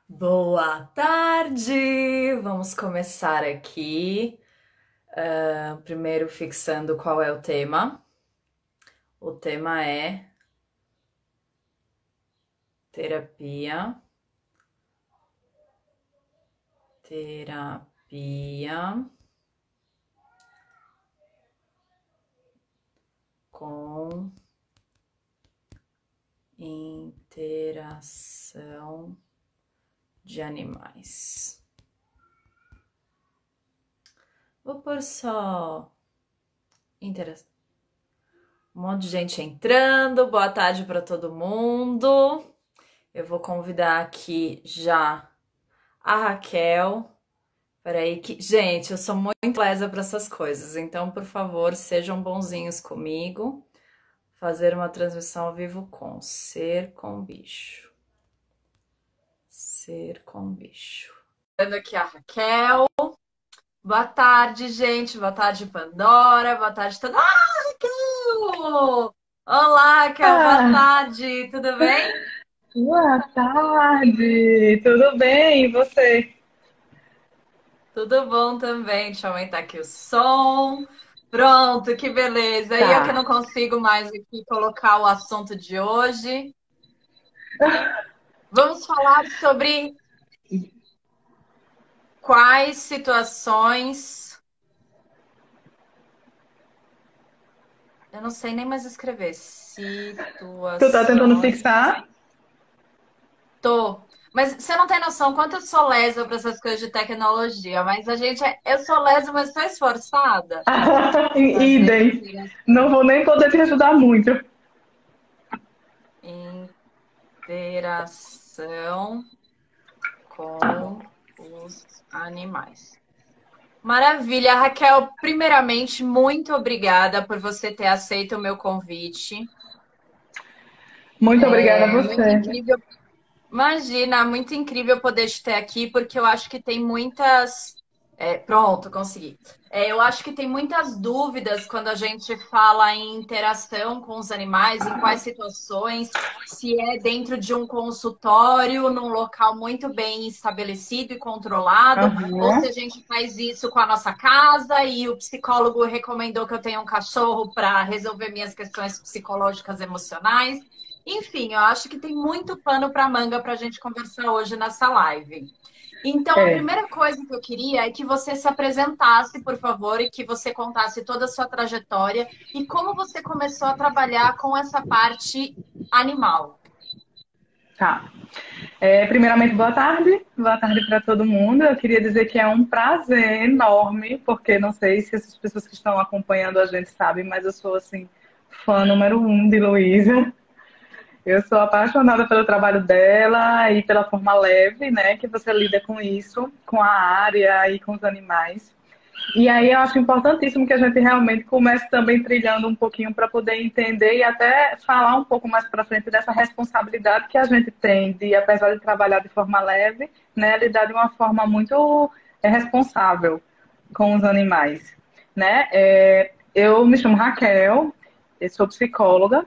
Boa tarde! Vamos começar aqui. Primeiro, fixando qual é o tema. O tema é terapia, terapia com interação de animais. Vou pôr só interação. Um monte de gente entrando. Boa tarde para todo mundo. Eu vou convidar aqui já a Raquel. Peraí que, gente, eu sou muito lesa para essas coisas, então, por favor, sejam bonzinhos comigo. Fazer uma transmissão ao vivo com Ser com Bicho. Ser com Bicho. Vendo aqui a Raquel. Boa tarde, gente. Boa tarde, Pandora. Boa tarde, todo. Raquel! Olá, Raquel. Boa Ah, tarde. Tudo bem? boa tarde, tudo bem? E você? Tudo bom também. Deixa eu aumentar aqui o som. Pronto, que beleza. E eu que Tá. não consigo mais aqui colocar o assunto de hoje. Vamos falar sobre quais situações. Eu não sei nem mais escrever. Tu tá tentando Situações. fixar? Tô. Mas você não tem noção quanto eu sou lesa para essas coisas de tecnologia. Mas a gente é. Eu sou lesa, mas estou esforçada. Fazer Idem. Não vou nem poder te ajudar muito. interação com os animais. Maravilha, Raquel. Primeiramente, muito obrigada por você ter aceito o meu convite. Muito obrigada a É muito você. incrível. Imagina, muito incrível poder te ter aqui, porque eu acho que tem muitas. Pronto, consegui. Eu acho que tem muitas dúvidas quando a gente fala em interação com os animais, em quais situações, se é dentro de um consultório, num local muito bem estabelecido e controlado, ou se Aham. a gente faz isso com a nossa casa e o psicólogo recomendou que eu tenha um cachorro para resolver minhas questões psicológicas emocionais. Enfim, eu acho que tem muito pano para manga para a gente conversar hoje nessa live. Então, a É. primeira coisa que eu queria é que você se apresentasse, por favor, e que você contasse toda a sua trajetória e como você começou a trabalhar com essa parte animal. Tá. Primeiramente, boa tarde. Boa tarde para todo mundo. Eu queria dizer que é um prazer enorme, porque não sei se essas pessoas que estão acompanhando a gente sabem, mas eu sou, assim, fã número um de Luísa. Eu sou apaixonada pelo trabalho dela e pela forma leve, né, que você lida com isso, com a área e com os animais. E aí eu acho importantíssimo que a gente realmente comece também trilhando um pouquinho para poder entender e até falar um pouco mais para frente dessa responsabilidade que a gente tem de, apesar de trabalhar de forma leve, né, lidar de uma forma muito responsável com os animais, né? Eu me chamo Raquel, eu sou psicóloga.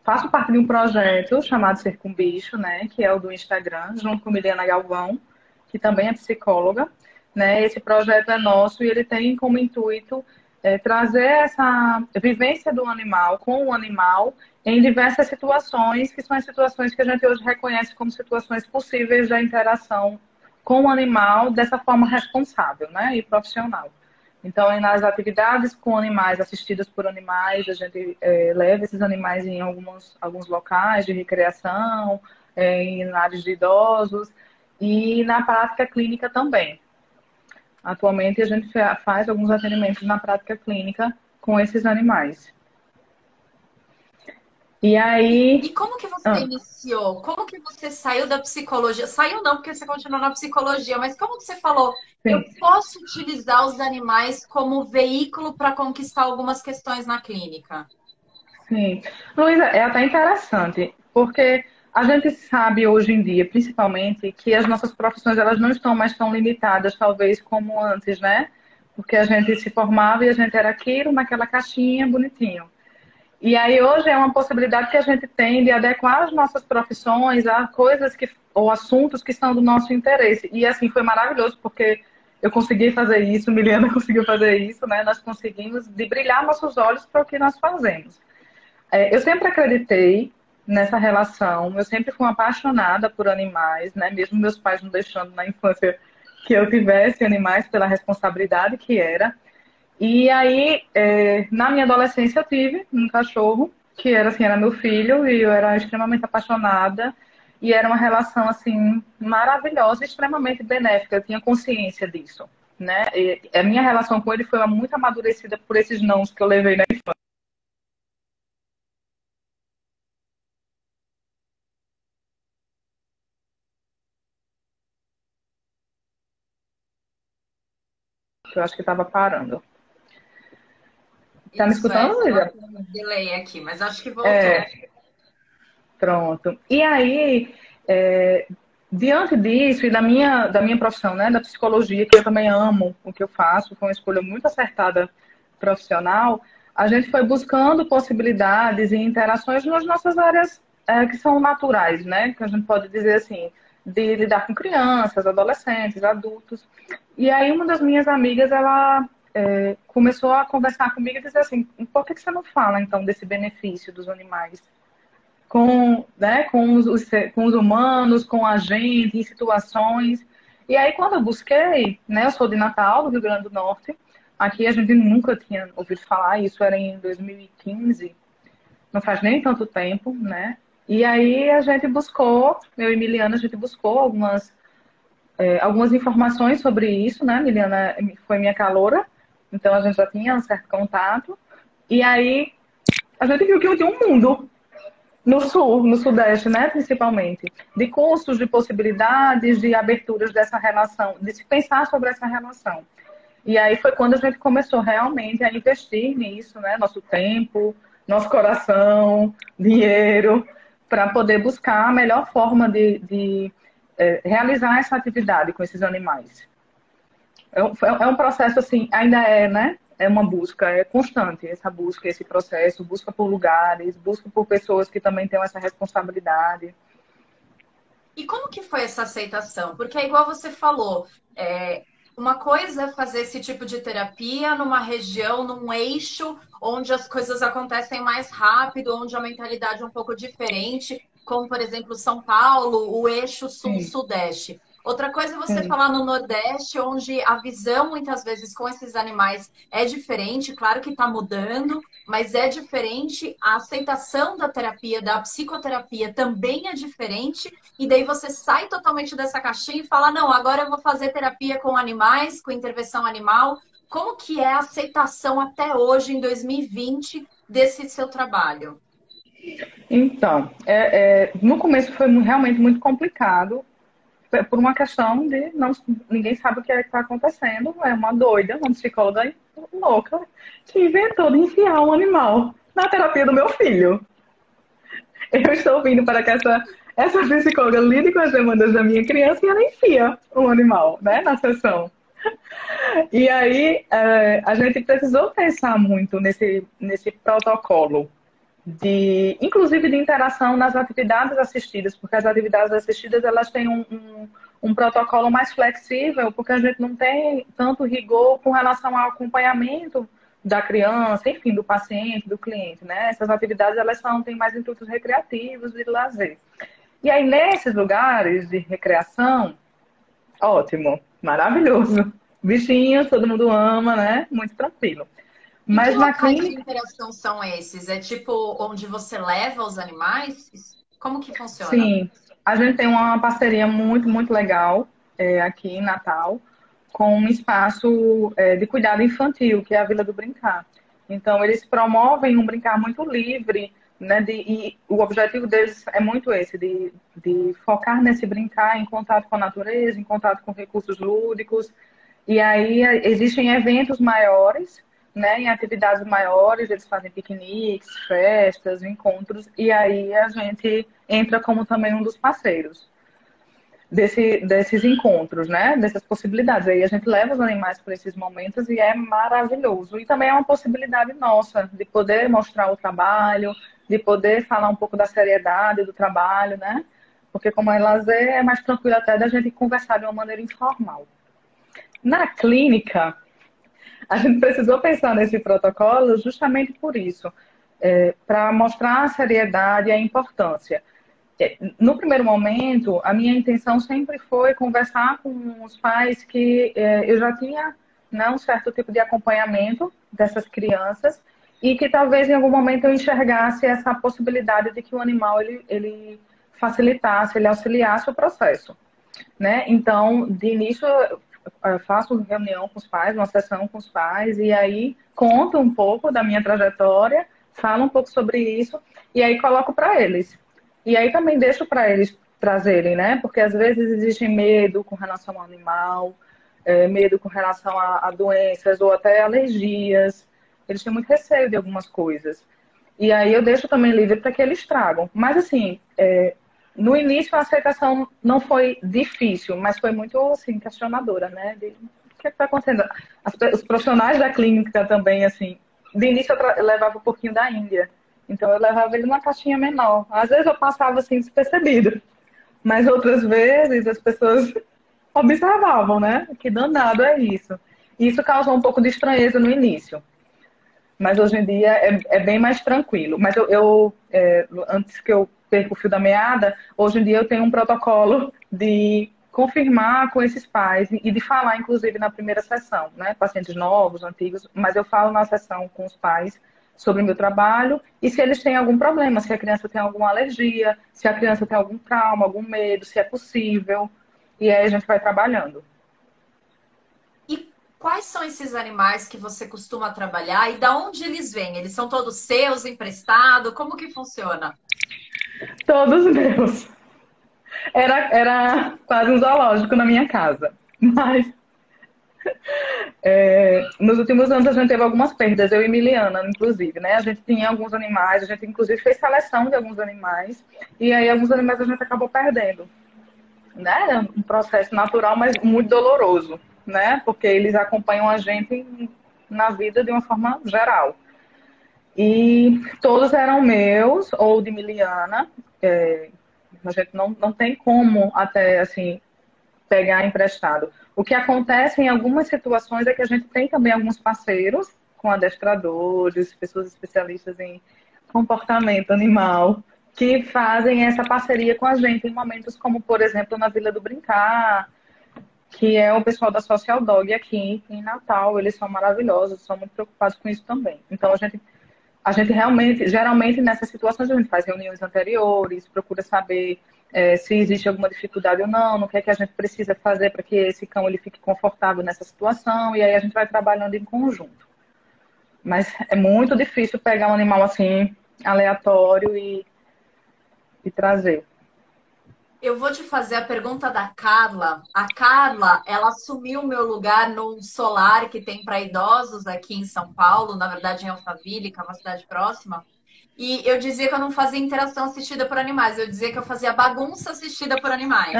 Faço parte de um projeto chamado Ser com Bicho, né, que é o do Instagram, junto com Miliana Galvão, que também é psicóloga. Né? Esse projeto é nosso e ele tem como intuito trazer essa vivência do animal com o animal em diversas situações, que são as situações que a gente hoje reconhece como situações possíveis da interação com o animal dessa forma responsável, né, e profissional. Então, nas atividades com animais, assistidas por animais, a gente leva esses animais em alguns locais de recreação, em áreas de idosos e na prática clínica também. Atualmente, a gente faz alguns atendimentos na prática clínica com esses animais. E E aí, como que você ah, iniciou? Como que você saiu da psicologia? Saiu não, porque você continua na psicologia, mas como que você falou? Eu sim, posso utilizar os animais como veículo para conquistar algumas questões na clínica? sim. Luísa, é até interessante, porque a gente sabe hoje em dia, principalmente, que as nossas profissões elas não estão mais tão limitadas, talvez, como antes, né? Porque a gente se formava e a gente era aquilo naquela caixinha, bonitinho. E aí hoje é uma possibilidade que a gente tem de adequar as nossas profissões a coisas que, ou assuntos que são do nosso interesse. E assim, foi maravilhoso, porque eu consegui fazer isso, Miliana conseguiu fazer isso, né? Nós conseguimos de brilhar nossos olhos para o que nós fazemos. Eu sempre acreditei nessa relação, eu sempre fui uma apaixonada por animais, né? Mesmo meus pais não deixando na infância que eu tivesse animais pela responsabilidade que era. E aí, na minha adolescência, eu tive um cachorro que era assim, era meu filho e eu era extremamente apaixonada e era uma relação assim maravilhosa, e extremamente benéfica. Eu tinha consciência disso, né? E a minha relação com ele foi muito amadurecida por esses nãos que eu levei na infância. Eu acho que estava parando. Tá me Isso é, escutando, estava Lívia? com um delay aqui, mas acho que voltou. É, pronto. E aí, é, diante disso e da minha profissão, né, da psicologia, que eu também amo o que eu faço, foi uma escolha muito acertada profissional, a gente foi buscando possibilidades e interações nas nossas áreas que são naturais, né, que a gente pode dizer assim, de lidar com crianças, adolescentes, adultos. E aí uma das minhas amigas, ela começou a conversar comigo e dizer assim, por que você não fala então desse benefício dos animais com, né, com os humanos, com a gente, em situações. E aí, quando eu busquei, né, eu sou de Natal, do Rio Grande do Norte, aqui a gente nunca tinha ouvido falar, isso era em 2015, não faz nem tanto tempo, né? E aí a gente buscou, eu e Miliana, a gente buscou algumas informações sobre isso, né? Miliana foi minha caloura, então a gente já tinha um certo contato. E aí a gente viu que tinha um mundo no sul, no sudeste, né, principalmente, de cursos, de possibilidades, de aberturas dessa relação, de se pensar sobre essa relação. E aí foi quando a gente começou realmente a investir nisso, né, nosso tempo, nosso coração, dinheiro, para poder buscar a melhor forma de realizar essa atividade com esses animais. É um processo assim, ainda é, né? É uma busca, é constante essa busca, esse processo, busca por lugares, busca por pessoas que também têm essa responsabilidade. E como que foi essa aceitação? Porque é igual você falou, uma coisa é fazer esse tipo de terapia numa região, num eixo onde as coisas acontecem mais rápido, onde a mentalidade é um pouco diferente, como por exemplo São Paulo, o eixo Sim, sul-sudeste. Outra coisa é você sim. falar no Nordeste, onde a visão muitas vezes com esses animais é diferente, claro que está mudando, mas é diferente, a aceitação da terapia, da psicoterapia também é diferente. E daí você sai totalmente dessa caixinha e fala, não, agora eu vou fazer terapia com animais, com intervenção animal. Como que é a aceitação até hoje, em 2020, desse seu trabalho? Então, no começo foi realmente muito complicado, por uma questão de não, ninguém sabe o que é que está acontecendo. É uma doida, uma psicóloga louca, que inventou de enfiar um animal na terapia do meu filho. Eu estou vindo para que essa psicóloga lide com as demandas da minha criança e ela enfia um animal, né, na sessão. E aí a gente precisou pensar muito nesse protocolo inclusive de interação nas atividades assistidas, porque as atividades assistidas elas têm um protocolo mais flexível, porque a gente não tem tanto rigor com relação ao acompanhamento da criança, enfim, do paciente, do cliente, né? Essas atividades elas têm mais intuitos recreativos e de lazer. E aí nesses lugares de recreação, ótimo, maravilhoso. Bichinhos, todo mundo ama, né? Muito tranquilo. E que Mas na locais de clínica, interação são esses? É tipo onde você leva os animais? Como que funciona? sim, a gente tem uma parceria muito, muito legal aqui em Natal com um espaço de cuidado infantil, que é a Vila do Brincar. Então, eles promovem um brincar muito livre, né? E o objetivo deles é muito esse, de focar nesse brincar em contato com a natureza, em contato com recursos lúdicos. E aí existem eventos maiores, né? Em atividades maiores, eles fazem piqueniques, festas, encontros, e aí a gente entra como também um dos parceiros. desses encontros, né? Dessas possibilidades. Aí a gente leva os animais para esses momentos e é maravilhoso. E também é uma possibilidade nossa de poder mostrar o trabalho, de poder falar um pouco da seriedade do trabalho, né? Porque como é lazer, é mais tranquilo até da gente conversar de uma maneira informal. Na clínica, a gente precisou pensar nesse protocolo justamente por isso, para mostrar a seriedade e a importância. No primeiro momento, a minha intenção sempre foi conversar com os pais que eu já tinha, né, um certo tipo de acompanhamento dessas crianças e que talvez em algum momento eu enxergasse essa possibilidade de que o animal ele facilitasse, ele auxiliasse o processo, né? Então, de início, eu faço reunião com os pais, uma sessão com os pais, e aí conto um pouco da minha trajetória, falo um pouco sobre isso, e aí coloco para eles. E aí também deixo para eles trazerem, né? Porque às vezes existe medo com relação ao animal, medo com relação a doenças ou até alergias. Eles têm muito receio de algumas coisas. E aí eu deixo também livre para que eles tragam. Mas assim, no início a aceitação não foi difícil, mas foi muito assim, questionadora, né? O que está acontecendo? Os profissionais da clínica também, assim, de início eu levava um pouquinho da Índia. Então eu levava ele numa caixinha menor. Às vezes eu passava assim despercebido, mas outras vezes as pessoas observavam, né? Que danado é isso. E isso causou um pouco de estranheza no início. Mas hoje em dia é bem mais tranquilo. Mas antes que eu perca o fio da meada, hoje em dia eu tenho um protocolo de confirmar com esses pais e de falar, inclusive, na primeira sessão, né? Pacientes novos, antigos, mas eu falo na sessão com os pais sobre o meu trabalho e se eles têm algum problema, se a criança tem alguma alergia, se a criança tem algum trauma, algum medo, se é possível. E aí a gente vai trabalhando. E quais são esses animais que você costuma trabalhar e da onde eles vêm? Eles são todos seus, emprestados? Como que funciona? Todos meus. Era quase um zoológico na minha casa. Mas nos últimos anos a gente teve algumas perdas, eu e Miliana, inclusive, né? A gente tinha alguns animais, a gente inclusive fez seleção de alguns animais, e aí alguns animais a gente acabou perdendo, né? É um processo natural, mas muito doloroso, né? Porque eles acompanham a gente na vida de uma forma geral. E todos eram meus, ou de Miliana. A gente não tem como até, assim, pegar emprestado. O que acontece em algumas situações é que a gente tem também alguns parceiros, com adestradores, pessoas especialistas em comportamento animal, que fazem essa parceria com a gente em momentos como, por exemplo, na Vila do Brincar, que é o pessoal da Social Dog aqui em Natal. Eles são maravilhosos, são muito preocupados com isso também. Então, a gente realmente, geralmente nessas situações, a gente faz reuniões anteriores, procura saber se existe alguma dificuldade ou não, no que é que a gente precisa fazer para que esse cão ele fique confortável nessa situação, e aí a gente vai trabalhando em conjunto. Mas é muito difícil pegar um animal assim, aleatório e trazer. Eu vou te fazer a pergunta da Carla. A Carla, ela assumiu o meu lugar num solar que tem para idosos aqui em São Paulo, na verdade em Alphaville, que é uma cidade próxima. E eu dizia que eu não fazia interação assistida por animais, eu dizia que eu fazia bagunça assistida por animais.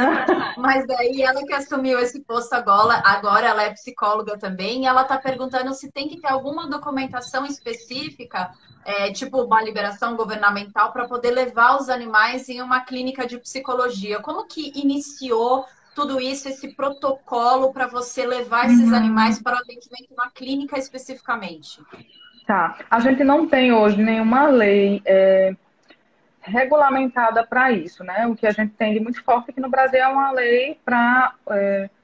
Mas daí ela que assumiu esse posto agora ela é psicóloga também, e ela está perguntando se tem que ter alguma documentação específica, tipo uma liberação governamental, para poder levar os animais em uma clínica de psicologia. Como que iniciou tudo isso, esse protocolo para você levar esses animais para o atendimento na clínica especificamente? Tá. A gente não tem hoje nenhuma lei regulamentada para isso, né? O que a gente tem de muito forte aqui no Brasil é uma lei para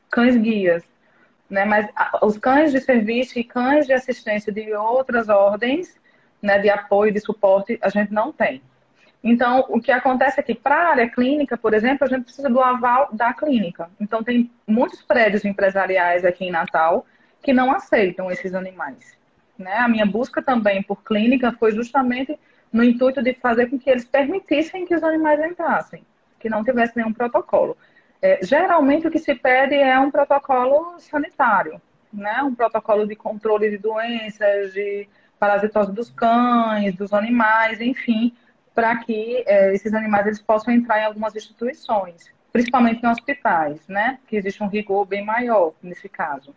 cães-guias, né? Mas os cães de serviço e cães de assistência de outras ordens, né, de apoio, de suporte, a gente não tem. Então, o que acontece é que, para a área clínica, por exemplo, a gente precisa do aval da clínica. Então, tem muitos prédios empresariais aqui em Natal que não aceitam esses animais, né? A minha busca também por clínica foi justamente no intuito de fazer com que eles permitissem que os animais entrassem, que não tivesse nenhum protocolo. Geralmente, o que se pede é um protocolo sanitário, né? Um protocolo de controle de doenças, de parasitose dos cães, dos animais, enfim, para que esses animais eles possam entrar em algumas instituições. principalmente em hospitais, né? Que existe um rigor bem maior nesse caso.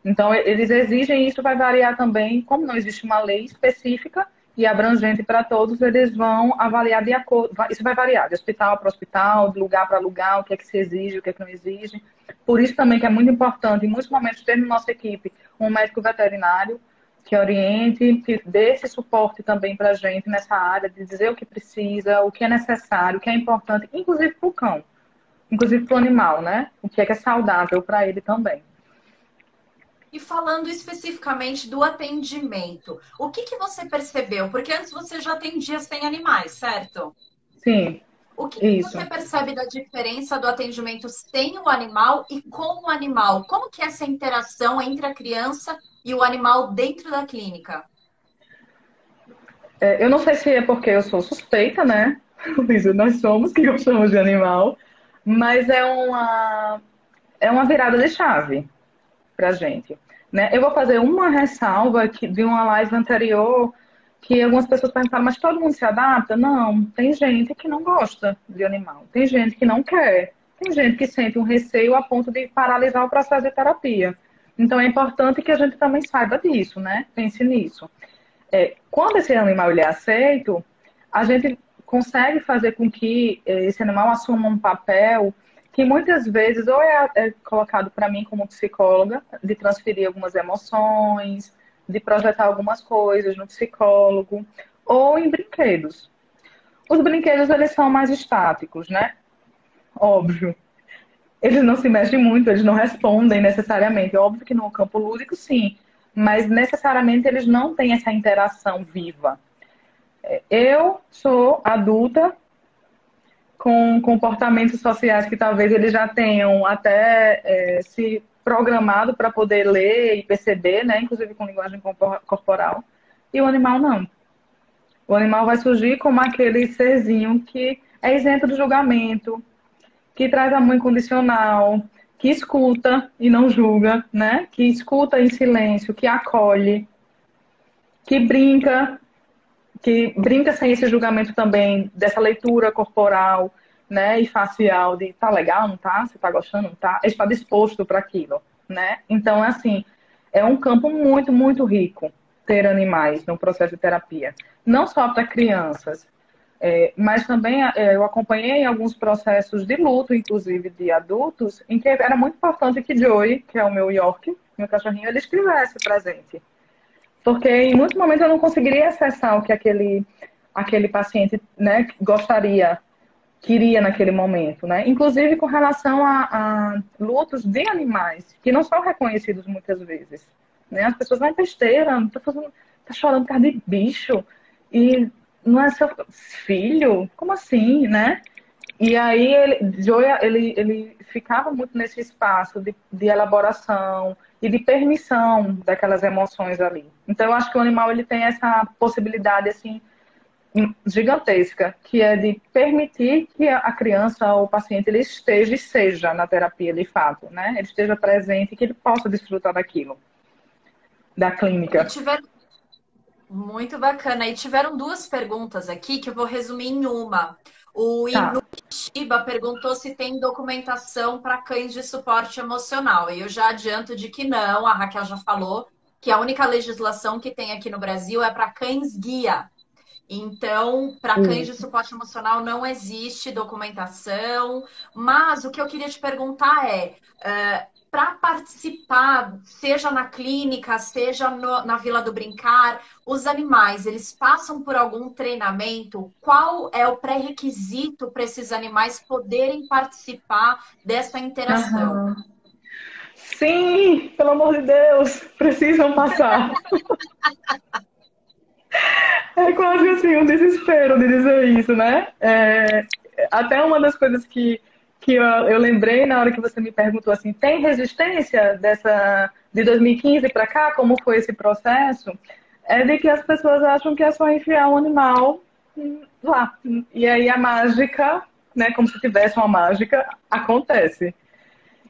Então, eles exigem, isso vai variar também, como não existe uma lei específica e abrangente para todos, eles vão avaliar de acordo, isso vai variar de hospital para hospital, de lugar para lugar, o que é que se exige, o que é que não exige. Por isso também que é muito importante, em muitos momentos, ter na nossa equipe um médico veterinário que oriente, que dê esse suporte também para a gente nessa área, de dizer o que precisa, o que é necessário, o que é importante, inclusive para o cão, inclusive para o animal, né? O que é saudável para ele também. E falando especificamente do atendimento, o que você percebeu? Porque antes você já atendia sem animais, certo? Sim, O que você isso. percebe da diferença do atendimento sem o animal e com o animal? Como que é essa interação entre a criança e o animal dentro da clínica? Eu não sei se é porque eu sou suspeita, né? Isso nós somos que gostamos de animal, mas é uma virada de chave pra gente, né? Eu vou fazer uma ressalva de uma live anterior que algumas pessoas perguntaram, mas todo mundo se adapta? Não, tem gente que não gosta de animal, tem gente que não quer, tem gente que sente um receio a ponto de paralisar o processo de terapia. Então é importante que a gente também saiba disso, né? Pense nisso. Quando esse animal ele é aceito, a gente consegue fazer com que esse animal assuma um papel que muitas vezes ou é colocado para mim como psicóloga, de transferir algumas emoções, de projetar algumas coisas no psicólogo, ou em brinquedos. Os brinquedos, eles são mais estáticos, né? Óbvio. Eles não se mexem muito, eles não respondem necessariamente. Óbvio que no campo lúdico, sim, mas necessariamente eles não têm essa interação viva. Eu sou adulta com comportamentos sociais que talvez eles já tenham até se programado para poder ler e perceber, né? Inclusive com linguagem corporal. E o animal não. O animal vai surgir como aquele serzinho que é isento de julgamento, que traz amor incondicional, que escuta e não julga, né? Que escuta em silêncio, que acolhe, que brinca sem esse julgamento também dessa leitura corporal, né, e facial de tá legal, não tá? Você tá gostando, não tá? Ele está disposto para aquilo, né? Então, assim, é um campo muito, muito rico ter animais no processo de terapia. Não só para crianças, mas também eu acompanhei alguns processos de luto, inclusive de adultos, em que era muito importante que Joey, que é o meu York, meu cachorrinho, ele estivesse presente. Porque em muitos momentos eu não conseguiria acessar o que aquele paciente, né, gostaria, queria naquele momento, né? Inclusive com relação a lutos de animais, que não são reconhecidos muitas vezes. Né? As pessoas vão besteira, tá chorando por causa de bicho, e não é seu filho? Como assim, né? E aí Joia, ele ficava muito nesse espaço de elaboração e de permissão daquelas emoções ali. Então eu acho que o animal ele tem essa possibilidade assim gigantesca, que é de permitir que a criança ou o paciente ele esteja e seja na terapia de fato, né? Ele esteja presente e que ele possa desfrutar daquilo, da E clínica. tiveram muito bacana. E tiveram duas perguntas aqui que eu vou resumir em uma. O Tá. Shiba perguntou se tem documentação para cães de suporte emocional. E eu já adianto de que não, a Raquel já falou que a única legislação que tem aqui no Brasil é para cães guia. Então, para cães de Isso. suporte emocional não existe documentação, mas o que eu queria te perguntar é, para participar, seja na clínica, seja na Vila do Brincar, os animais, eles passam por algum treinamento? Qual é o pré-requisito para esses animais poderem participar dessa interação? Aham. Sim, pelo amor de Deus, precisam passar. É quase assim um desespero de dizer isso, né? Até uma das coisas que eu lembrei na hora que você me perguntou assim, tem resistência de 2015 para cá? Como foi esse processo? É de que as pessoas acham que é só enfiar um animal lá. E aí a mágica, né, como se tivesse uma mágica, acontece.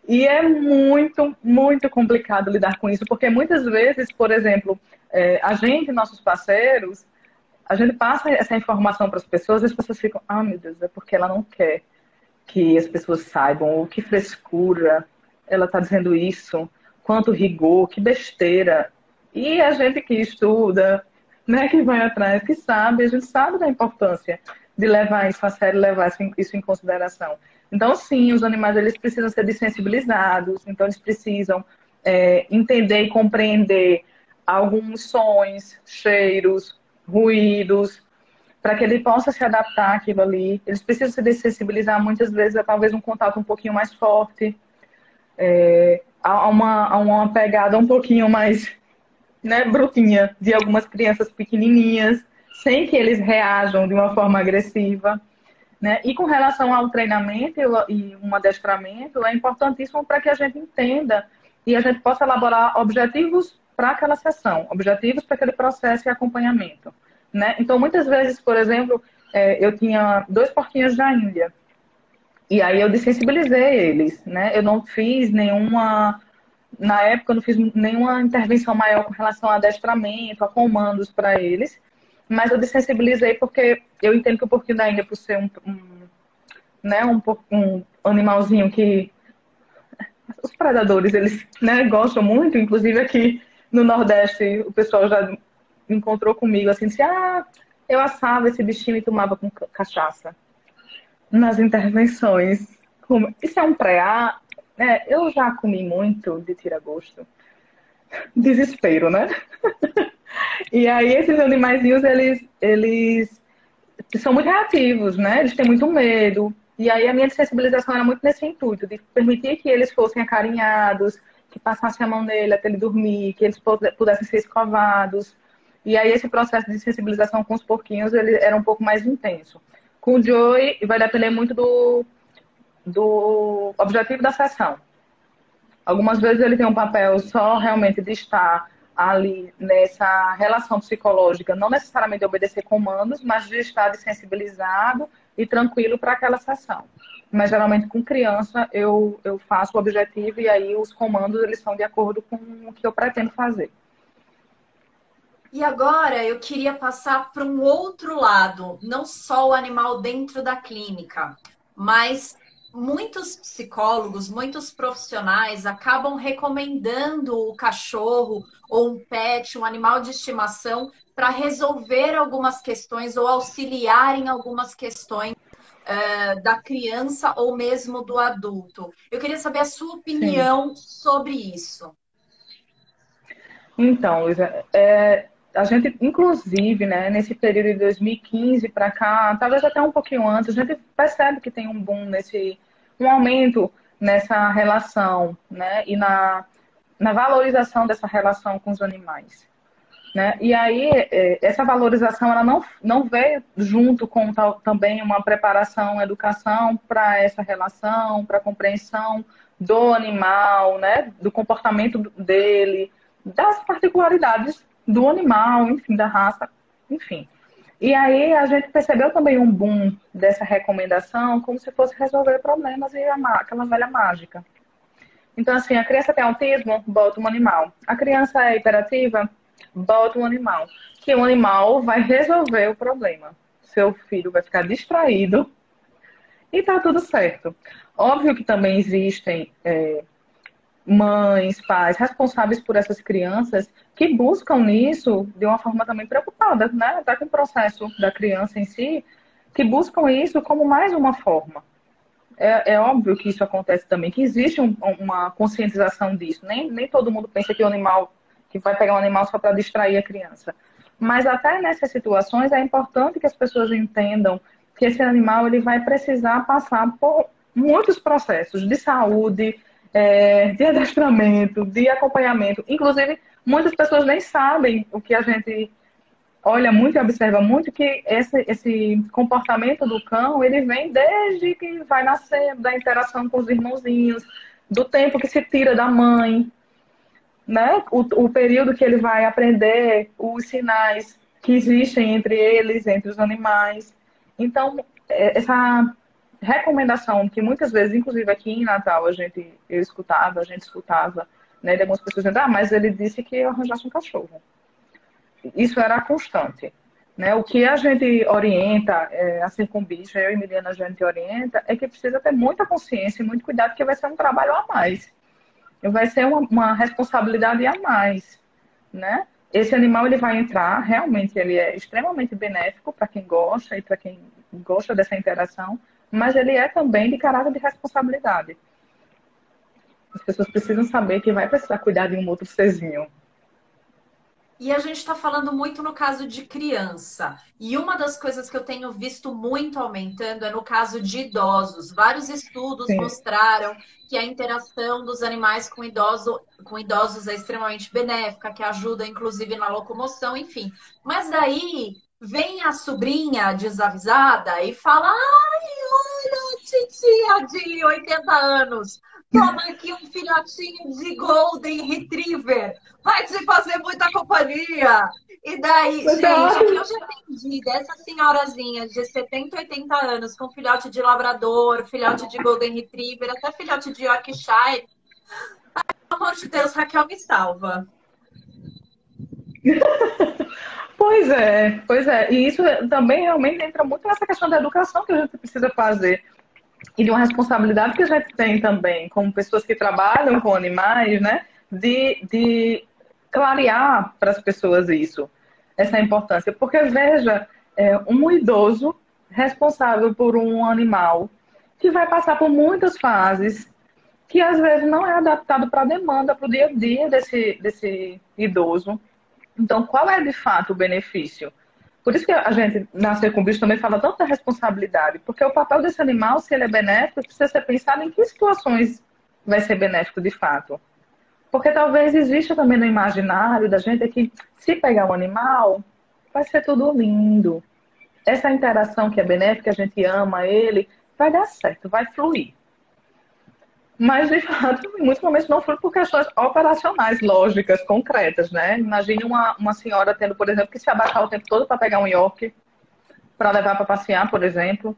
E é muito, muito complicado lidar com isso, porque muitas vezes, por exemplo, a gente, nossos parceiros, a gente passa essa informação para as pessoas e as pessoas ficam, ah, meu Deus, é porque ela não quer. que as pessoas saibam o que frescura ela está dizendo isso, quanto rigor, que besteira. E a gente que estuda, né, que vai atrás, que sabe, a gente sabe da importância de levar isso a sério, levar isso em consideração. Então, sim, os animais eles precisam ser desensibilizados, então eles precisam entender e compreender alguns sons, cheiros, ruídos, para que ele possa se adaptar àquilo ali. Eles precisam se desensibilizar muitas vezes a talvez um contato um pouquinho mais forte, a uma pegada um pouquinho mais, né, brutinha de algumas crianças pequenininhas, sem que eles reajam de uma forma agressiva. Né? E com relação ao treinamento e um adestramento, é importantíssimo para que a gente entenda e a gente possa elaborar objetivos para aquela sessão, objetivos para aquele processo e acompanhamento. Né? Então, muitas vezes, por exemplo, eu tinha 2 porquinhos da Índia, e aí eu desensibilizei eles. Né? Eu não fiz nenhuma... Na época, eu não fiz nenhuma intervenção maior com relação a adestramento, a comandos para eles, mas eu desensibilizei porque eu entendo que o porquinho da Índia, por ser né, um animalzinho que os predadores eles, né, gostam muito, inclusive aqui no Nordeste o pessoal já encontrou comigo assim, disse, eu assava esse bichinho e tomava com cachaça nas intervenções. Isso é um preá, né? Eu já comi muito de tira-gosto, desespero, né? E aí esses animaizinhos eles são muito reativos, né? Eles têm muito medo. E aí a minha sensibilização era muito nesse intuito, de permitir que eles fossem acarinhados, que passassem a mão nele até ele dormir, que eles pudessem ser escovados. E aí esse processo de sensibilização com os porquinhos ele era um pouco mais intenso. Com o Joey vai depender muito do objetivo da sessão. Algumas vezes ele tem um papel só realmente de estar ali nessa relação psicológica, não necessariamente obedecer comandos, mas de estar desensibilizado e tranquilo para aquela sessão. Mas geralmente com criança eu faço o objetivo e aí os comandos eles são de acordo com o que eu pretendo fazer. E agora eu queria passar para um outro lado, não só o animal dentro da clínica, mas muitos psicólogos, muitos profissionais acabam recomendando o cachorro ou um pet, um animal de estimação, para resolver algumas questões ou auxiliar em algumas questões da criança ou mesmo do adulto. Eu queria saber a sua Sim. opinião sobre isso. Então, Luísa, a gente, inclusive, né, nesse período de 2015 para cá, talvez até um pouquinho antes, a gente percebe que tem um boom um aumento nessa relação, né, e na valorização dessa relação com os animais. Né? E aí, essa valorização ela não veio junto com também uma preparação, educação para essa relação, para a compreensão do animal, né? Do comportamento dele, das particularidades do animal, enfim, da raça, enfim. E aí a gente percebeu também um boom dessa recomendação como se fosse resolver problemas e aquela velha mágica. Então, assim, a criança tem autismo, bota um animal. A criança é hiperativa, bota um animal. Que o animal vai resolver o problema. Seu filho vai ficar distraído e tá tudo certo. Óbvio que também existem mães, pais responsáveis por essas crianças que buscam nisso de uma forma também preocupada, né? Até com o processo da criança em si, que buscam isso como mais uma forma. É óbvio que isso acontece também, que existe uma conscientização disso. Nem todo mundo pensa que o animal, que vai pegar um animal só para distrair a criança. Mas até nessas situações é importante que as pessoas entendam que esse animal ele vai precisar passar por muitos processos de saúde, de adestramento, de acompanhamento. Inclusive, muitas pessoas nem sabem o que a gente olha muito e observa muito que esse comportamento do cão, ele vem desde que vai nascer, da interação com os irmãozinhos, do tempo que se tira da mãe, né? O período que ele vai aprender os sinais que existem entre eles, entre os animais. Então, essa recomendação que muitas vezes, inclusive aqui em Natal, a gente escutava, né, de algumas pessoas dizendo, mas ele disse que eu arranjasse um cachorro. Isso era constante. né? O que a gente orienta, assim com bicho, eu e Miliana, a gente orienta, é que precisa ter muita consciência e muito cuidado, porque vai ser um trabalho a mais. Vai ser uma responsabilidade a mais, né? Esse animal ele vai entrar, realmente ele é extremamente benéfico para quem gosta e para quem gosta dessa interação, mas ele é também de caráter de responsabilidade. As pessoas precisam saber que vai precisar cuidar de um outro serzinho. E a gente está falando muito no caso de criança. E uma das coisas que eu tenho visto muito aumentando é no caso de idosos. Vários estudos Sim. mostraram que a interação dos animais com idosos é extremamente benéfica, que ajuda inclusive na locomoção, enfim. Mas daí vem a sobrinha desavisada e fala: Ai, olha, titia de 80 anos, toma aqui um filhotinho de Golden Retriever. Vai te fazer muita companhia. E daí, gente, o que eu já entendi dessa senhorazinha de 70, 80 anos com filhote de labrador, filhote de golden retriever, até filhote de Yorkshire. Pelo amor de Deus, Raquel, me salva. Pois é, pois é. E isso também realmente entra muito nessa questão da educação que a gente precisa fazer. E de uma responsabilidade que a gente tem também, como pessoas que trabalham com animais, né? De clarear para as pessoas isso, essa importância. Porque, veja, um idoso responsável por um animal que vai passar por muitas fases, que às vezes não é adaptado para a demanda, para o dia a dia desse idoso. Então, qual é de fato o benefício? Por isso que a gente, na Ser com Bicho, também fala tanto da responsabilidade, porque o papel desse animal, se ele é benéfico, precisa ser pensado em que situações vai ser benéfico de fato. Porque talvez exista também no imaginário da gente que se pegar um animal, vai ser tudo lindo. Essa interação que é benéfica, a gente ama ele, vai dar certo, vai fluir. Mas, de fato, em muitos momentos não foi por questões operacionais, lógicas, concretas, né? Imagine uma senhora tendo, por exemplo, que se abaixar o tempo todo para pegar um York, para levar para passear, por exemplo.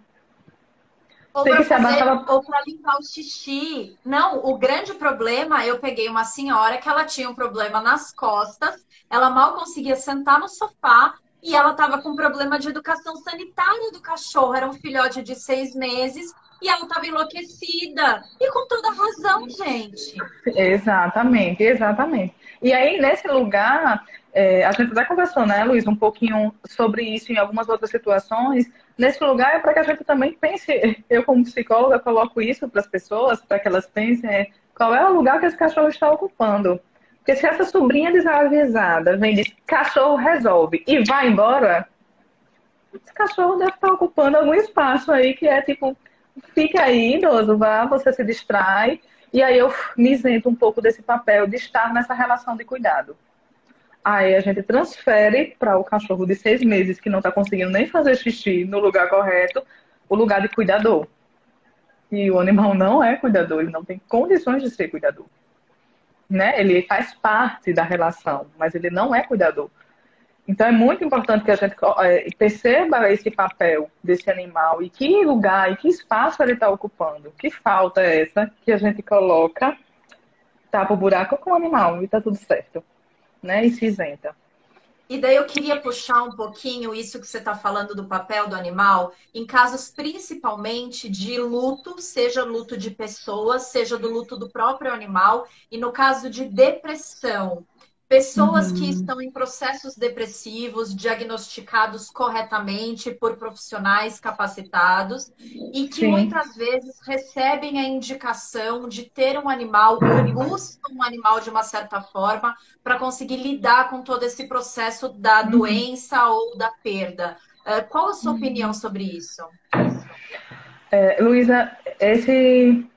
Ou Tem para que se fazer, abaixar. ou para limpar o xixi. Não, o grande problema, eu peguei uma senhora que ela tinha um problema nas costas, ela mal conseguia sentar no sofá e ela estava com problema de educação sanitária do cachorro. Era um filhote de 6 meses e ela estava enlouquecida. E com toda razão, gente. Exatamente, exatamente. E aí, nesse lugar, a gente até conversou, né, Luiz, um pouquinho sobre isso em algumas outras situações. Nesse lugar é para que a gente também pense, eu como psicóloga coloco isso para as pessoas, para que elas pensem qual é o lugar que esse cachorro está ocupando. Porque se essa sobrinha desavisada vem e diz, cachorro resolve, e vai embora, esse cachorro deve estar ocupando algum espaço aí que é tipo, fica aí, idoso, vá, você se distrai. E aí eu me isento um pouco desse papel de estar nessa relação de cuidado. Aí a gente transfere para o cachorro de 6 meses que não está conseguindo nem fazer xixi no lugar correto, o lugar de cuidador. E o animal não é cuidador, ele não tem condições de ser cuidador. Né? Ele faz parte da relação, mas ele não é cuidador. Então é muito importante que a gente perceba esse papel desse animal e que lugar e que espaço ele está ocupando. Que falta é essa que a gente coloca, tapa o buraco com o animal e está tudo certo, né? E se isenta. E daí eu queria puxar um pouquinho isso que você está falando do papel do animal, em casos principalmente de luto, seja luto de pessoas, seja do luto do próprio animal, e no caso de depressão. Pessoas que Uhum. estão em processos depressivos, diagnosticados corretamente por profissionais capacitados, e que Sim. muitas vezes recebem a indicação de ter um animal ou buscam um animal de uma certa forma para conseguir lidar com todo esse processo da Uhum. doença ou da perda. Qual a sua opinião sobre isso? Luísa, esse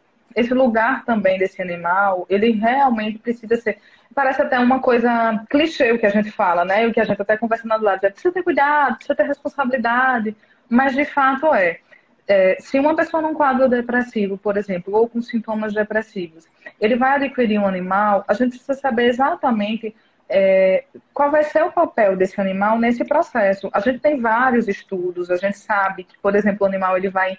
lugar também desse animal, ele realmente precisa ser. Parece até uma coisa clichê o que a gente fala, né? O que a gente até conversando do lado, precisa ter cuidado, precisa ter responsabilidade, mas de fato se uma pessoa num quadro depressivo, por exemplo, ou com sintomas depressivos, ele vai adquirir um animal, a gente precisa saber exatamente qual vai ser o papel desse animal nesse processo. A gente tem vários estudos, a gente sabe que, por exemplo, o animal ele vai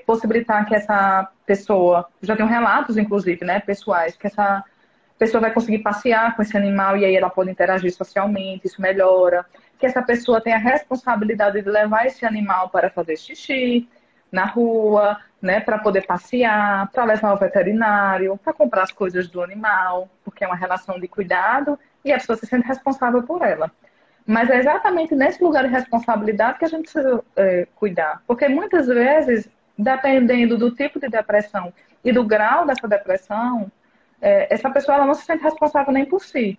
possibilitar que essa pessoa, já tem relatos, inclusive, né, pessoais, que essa pessoa vai conseguir passear com esse animal e aí ela pode interagir socialmente, isso melhora. que essa pessoa tem a responsabilidade de levar esse animal para fazer xixi na rua, né, para poder passear, para levar ao veterinário, para comprar as coisas do animal, porque é uma relação de cuidado e a pessoa se sente responsável por ela. Mas é exatamente nesse lugar de responsabilidade que a gente precisa cuidar. Porque muitas vezes, dependendo do tipo de depressão e do grau dessa depressão, essa pessoa ela não se sente responsável nem por si.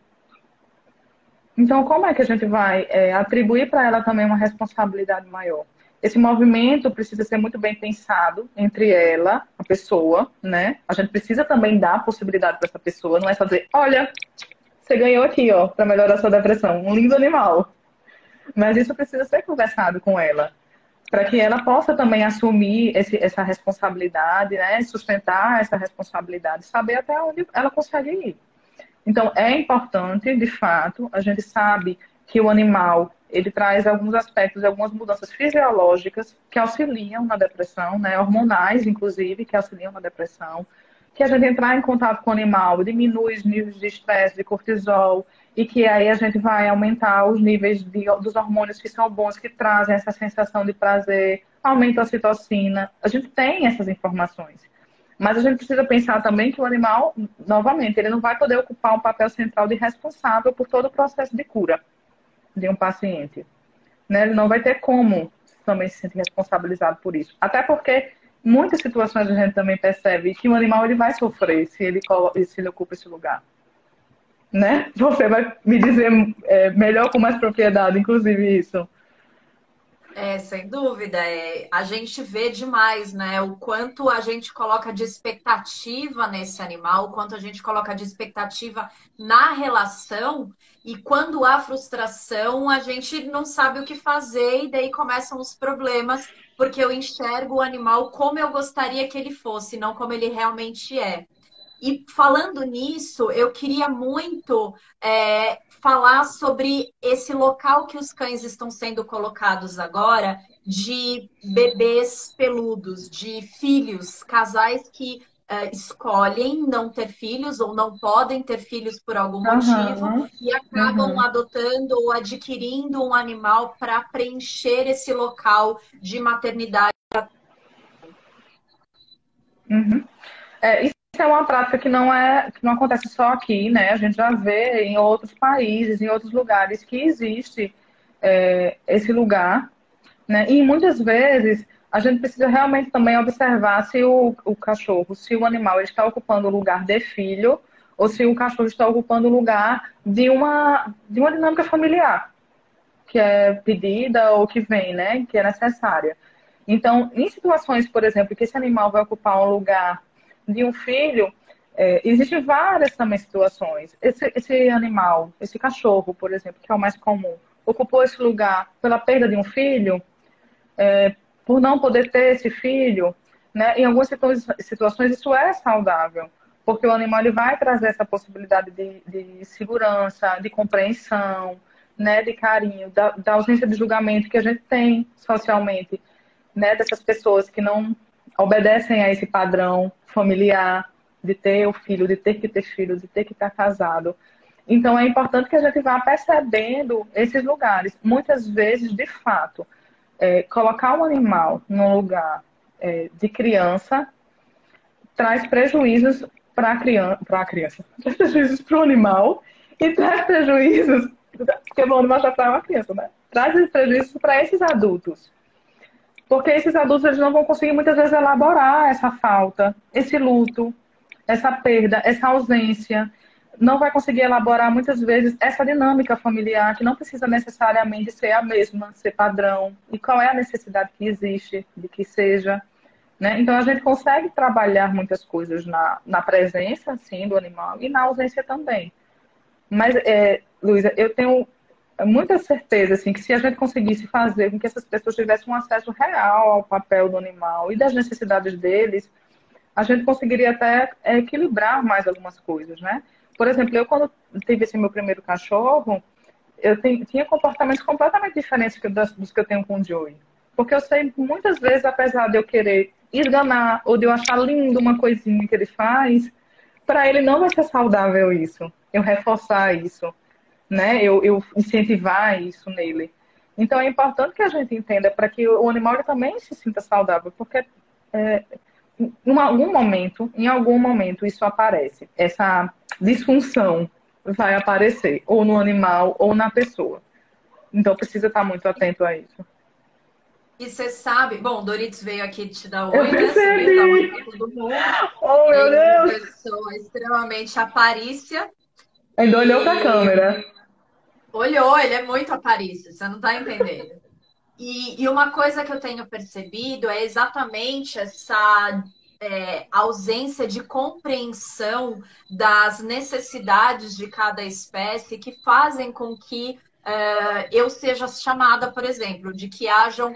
Então, como é que a gente vai atribuir para ela também uma responsabilidade maior? Esse movimento precisa ser muito bem pensado entre ela, a pessoa, né? A gente precisa também dar a possibilidade para essa pessoa, não é só dizer, olha, você ganhou aqui, ó, para melhorar a sua depressão, um lindo animal. Mas isso precisa ser conversado com ela, para que ela possa também assumir essa responsabilidade, né? Sustentar essa responsabilidade, saber até onde ela consegue ir. Então, é importante, de fato, a gente sabe que o animal, ele traz alguns aspectos, algumas mudanças fisiológicas que auxiliam na depressão, né? Hormonais, inclusive, que auxiliam na depressão. Que a gente entrar em contato com o animal diminui os níveis de estresse, de cortisol, e que aí a gente vai aumentar os níveis dos hormônios que são bons, que trazem essa sensação de prazer, aumenta a ocitocina. A gente tem essas informações. Mas a gente precisa pensar também que o animal, novamente, ele não vai poder ocupar um papel central de responsável por todo o processo de cura de um paciente. Né? Ele não vai ter como também se sentir responsabilizado por isso. Até porque muitas situações a gente também percebe que o animal ele vai sofrer se ele ocupa esse lugar. Né? Você vai me dizer melhor com mais propriedade, inclusive, isso. Sem dúvida, a gente vê demais, né? O quanto a gente coloca de expectativa nesse animal, o quanto a gente coloca de expectativa na relação, e quando há frustração, a gente não sabe o que fazer, e daí começam os problemas, porque eu enxergo o animal como eu gostaria que ele fosse, não como ele realmente é. E falando nisso, eu queria muito falar sobre esse local que os cães estão sendo colocados agora, de bebês peludos, de filhos, casais que escolhem não ter filhos ou não podem ter filhos por algum motivo Uhum, e acabam uhum, adotando ou adquirindo um animal para preencher esse local de maternidade. uhum. Isso é uma prática que não acontece só aqui, né? A gente já vê em outros países, em outros lugares que existe esse lugar, né? E muitas vezes a gente precisa realmente também observar se o cachorro, se o animal ele está ocupando o lugar de filho ou se o cachorro está ocupando o lugar de uma dinâmica familiar que é pedida ou que vem, né? Que é necessária. Então, em situações, por exemplo, que esse animal vai ocupar um lugar de um filho, existem várias também situações. Esse animal, esse cachorro, por exemplo, que é o mais comum, ocupou esse lugar pela perda de um filho, por não poder ter esse filho, né? Em algumas situações isso é saudável, porque o animal ele vai trazer essa possibilidade de segurança, de compreensão, né? De carinho, da ausência de julgamento que a gente tem socialmente, né? Dessas pessoas que não obedecem a esse padrão familiar de ter o filho, de ter que ter filho, de ter que estar casado. Então é importante que a gente vá percebendo esses lugares. Muitas vezes, de fato, colocar um animal num lugar de criança traz prejuízos para a criança, traz prejuízos para o animal e traz prejuízos, porque o animal já traz uma criança, né? Traz prejuízos para esses adultos. Porque esses adultos eles não vão conseguir muitas vezes elaborar essa falta, esse luto, essa perda, essa ausência. Não vai conseguir elaborar muitas vezes essa dinâmica familiar que não precisa necessariamente ser a mesma, ser padrão. E qual é a necessidade que existe de que seja. Né? Então a gente consegue trabalhar muitas coisas na presença, sim, do animal e na ausência também. Mas, Luísa, eu tenho muita certeza assim, que se a gente conseguisse fazer com que essas pessoas tivessem um acesso real ao papel do animal e das necessidades deles, a gente conseguiria até equilibrar mais algumas coisas, né? Por exemplo, eu quando tive esse meu primeiro cachorro, tinha comportamentos completamente diferentes dos que eu tenho com o Joey. Porque eu sei, muitas vezes, apesar de eu querer esganar ou de eu achar lindo uma coisinha que ele faz, para ele não vai ser saudável isso. Eu reforçar isso, né? Eu incentivar isso nele. Então é importante que a gente entenda para que o animal ele também se sinta saudável, porque é, em algum momento isso aparece, essa disfunção vai aparecer, ou no animal ou na pessoa. Então precisa estar muito atento a isso. E você sabe, bom, Doritos veio aqui te dar Eu oi, né? Você veio dar oi percebi! para todo mundo. Oh, meu Ele é uma Deus! pessoa extremamente aparícia Ainda olhou para a e câmera. olhou, ele é muito aparício, você não tá entendendo. E uma coisa que eu tenho percebido é exatamente essa ausência de compreensão das necessidades de cada espécie que fazem com que eu seja chamada, por exemplo, de que hajam